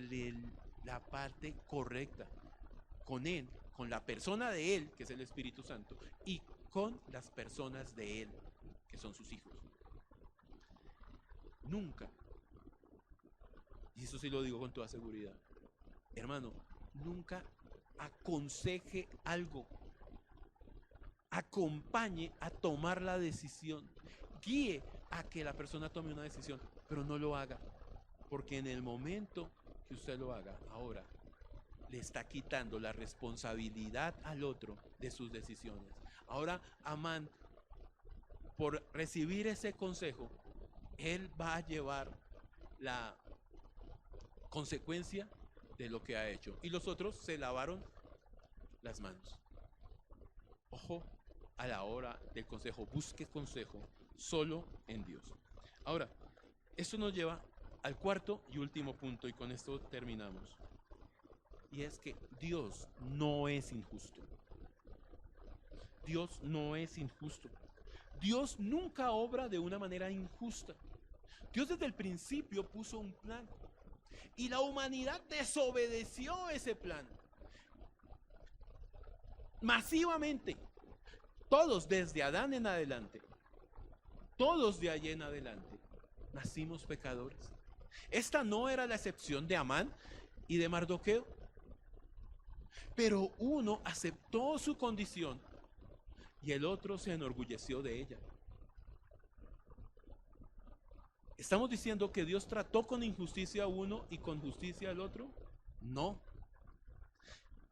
Speaker 4: la parte correcta. Con Él, con la persona de Él, que es el Espíritu Santo, y con las personas de Él, que son sus hijos. Nunca, y eso sí lo digo con toda seguridad, hermano, nunca aconseje algo. Acompañe a tomar la decisión. Guíe a que la persona tome una decisión, pero no lo haga. Porque en el momento que usted lo haga, ahora le está quitando la responsabilidad al otro de sus decisiones. Ahora, Amán, por recibir ese consejo, él va a llevar la consecuencia de lo que ha hecho. Y los otros se lavaron las manos. Ojo a la hora del consejo. Busque consejo solo en Dios. Ahora, esto nos lleva al cuarto y último punto, y con esto terminamos. Y es que Dios no es injusto. Dios no es injusto. Dios nunca obra de una manera injusta. Dios desde el principio puso un plan y la humanidad desobedeció ese plan. Masivamente. Todos desde Adán en adelante. Todos de allí en adelante. Nacimos pecadores. Esta no era la excepción de Amán y de Mardoqueo. Pero uno aceptó su condición y el otro se enorgulleció de ella. ¿Estamos diciendo que Dios trató con injusticia a uno y con justicia al otro? No.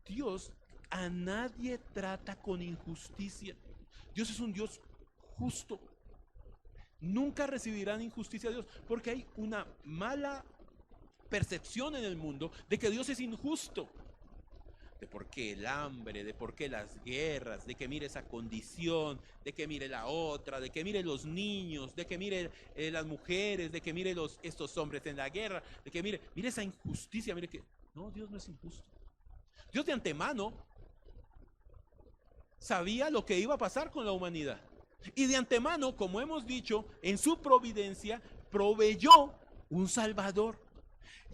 Speaker 4: Dios a nadie trata con injusticia. Dios es un Dios justo. Nunca recibirán injusticia de Dios, porque hay una mala percepción en el mundo de que Dios es injusto. De por qué el hambre, de por qué las guerras, de que mire esa condición, de que mire la otra, de que mire los niños, de que mire las mujeres, de que mire estos hombres en la guerra, de que mire esa injusticia, mire que... No, Dios no es injusto. Dios de antemano sabía lo que iba a pasar con la humanidad. Y de antemano, como hemos dicho, en su providencia proveyó un Salvador.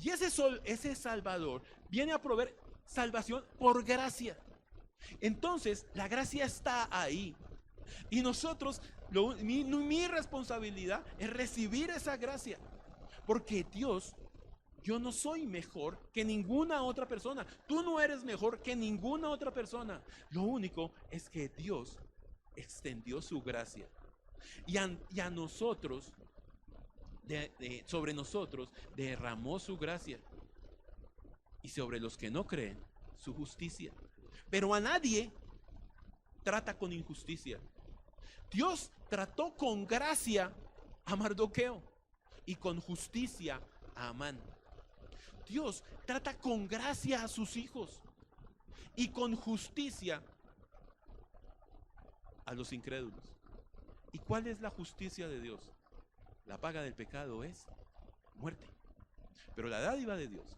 Speaker 4: Y ese Salvador viene a proveer salvación por gracia. Entonces, la gracia está ahí. Y nosotros, mi responsabilidad es recibir esa gracia. Porque Dios, yo no soy mejor que ninguna otra persona. Tú no eres mejor que ninguna otra persona. Lo único es que Dios extendió su gracia. Y a nosotros, sobre nosotros, derramó su gracia. Y sobre los que no creen, su justicia. Pero a nadie trata con injusticia. Dios trató con gracia a Mardoqueo y con justicia a Amán. Dios trata con gracia a sus hijos y con justicia a los incrédulos. ¿Y cuál es la justicia de Dios? La paga del pecado es muerte. Pero la dádiva de Dios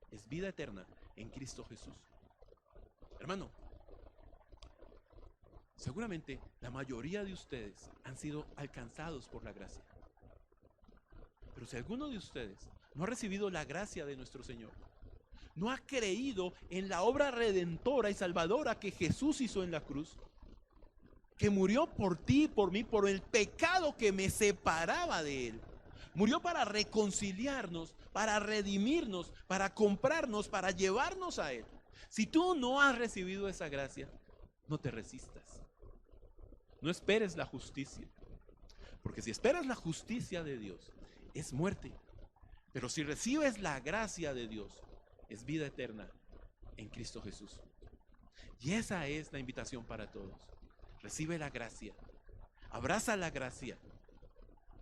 Speaker 4: es vida eterna en Cristo Jesús. Hermano, seguramente la mayoría de ustedes han sido alcanzados por la gracia. Pero si alguno de ustedes no ha recibido la gracia de nuestro Señor, no ha creído en la obra redentora y salvadora que Jesús hizo en la cruz, que murió por ti y por mí, por el pecado que me separaba de Él. Murió para reconciliarnos, para redimirnos, para comprarnos, para llevarnos a Él. Si tú no has recibido esa gracia, no te resistas. No esperes la justicia. Porque si esperas la justicia de Dios, es muerte. Pero si recibes la gracia de Dios, es vida eterna en Cristo Jesús. Y esa es la invitación para todos. Recibe la gracia. Abraza la gracia.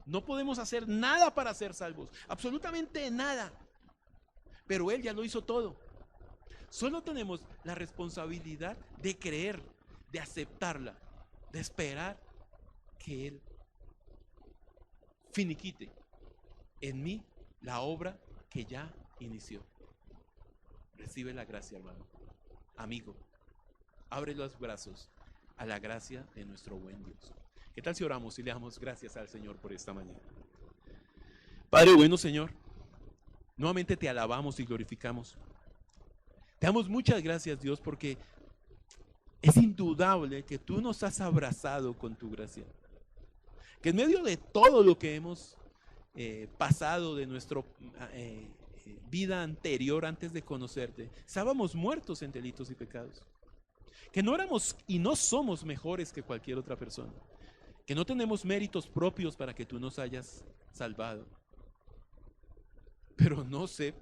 Speaker 4: No podemos hacer nada para ser salvos. Absolutamente nada. Pero Él ya lo hizo todo. Solo tenemos la responsabilidad de creer, de aceptarla, de esperar que Él finiquite en mí la obra que ya inició. Recibe la gracia, hermano. Amigo, abre los brazos a la gracia de nuestro buen Dios. ¿Qué tal si oramos y le damos gracias al Señor por esta mañana? Padre bueno, Señor, nuevamente te alabamos y glorificamos. Te damos muchas gracias, Dios, porque es indudable que tú nos has abrazado con tu gracia. Que en medio de todo lo que hemos pasado de nuestra vida anterior antes de conocerte, estábamos muertos en delitos y pecados. Que no éramos y no somos mejores que cualquier otra persona. Que no tenemos méritos propios para que tú nos hayas salvado. Pero no sé,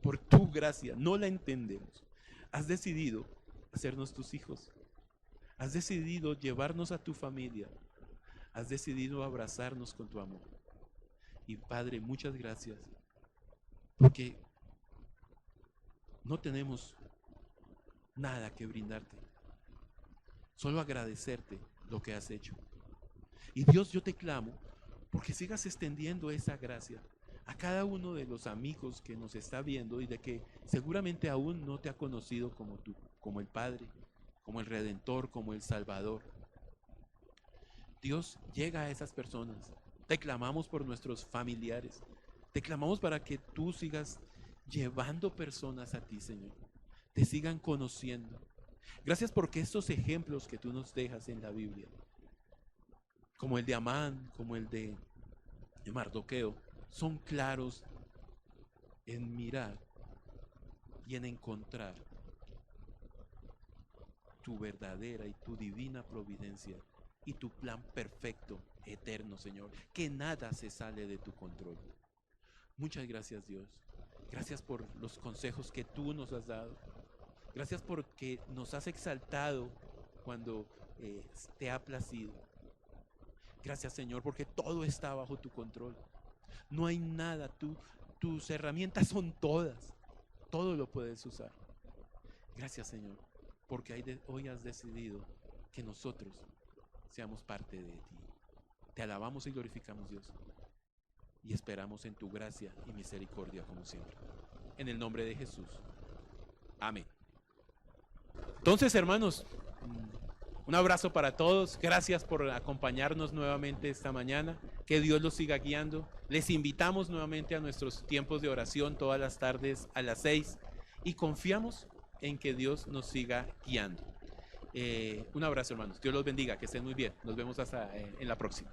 Speaker 4: por tu gracia, no la entendemos. Has decidido hacernos tus hijos. Has decidido llevarnos a tu familia. Has decidido abrazarnos con tu amor. Y Padre, muchas gracias. Porque no tenemos nada que brindarte. Solo agradecerte lo que has hecho. Y Dios, yo te clamo porque sigas extendiendo esa gracia a cada uno de los amigos que nos está viendo y de que seguramente aún no te ha conocido como tú, como el Padre, como el Redentor, como el Salvador. Dios, llega a esas personas. Te clamamos por nuestros familiares. Te clamamos para que tú sigas llevando personas a ti, Señor. Te sigan conociendo. Gracias porque estos ejemplos que tú nos dejas en la Biblia, como el de Amán, como el de Mardoqueo, son claros en mirar y en encontrar tu verdadera y tu divina providencia y tu plan perfecto, eterno, Señor, que nada se sale de tu control. Muchas gracias, Dios. Gracias por los consejos que tú nos has dado. Gracias porque nos has exaltado cuando te ha placido. Gracias, Señor, porque todo está bajo tu control. No hay nada, tus herramientas son todas. Todo lo puedes usar. Gracias, Señor, porque hoy has decidido que nosotros seamos parte de ti. Te alabamos y glorificamos, Dios. Y esperamos en tu gracia y misericordia como siempre. En el nombre de Jesús. Amén. Entonces, hermanos, un abrazo para todos. Gracias por acompañarnos nuevamente esta mañana. Que Dios los siga guiando. Les invitamos nuevamente a nuestros tiempos de oración todas las tardes a las 6 y confiamos en que Dios nos siga guiando. Un abrazo, hermanos. Dios los bendiga. Que estén muy bien. Nos vemos hasta en la próxima.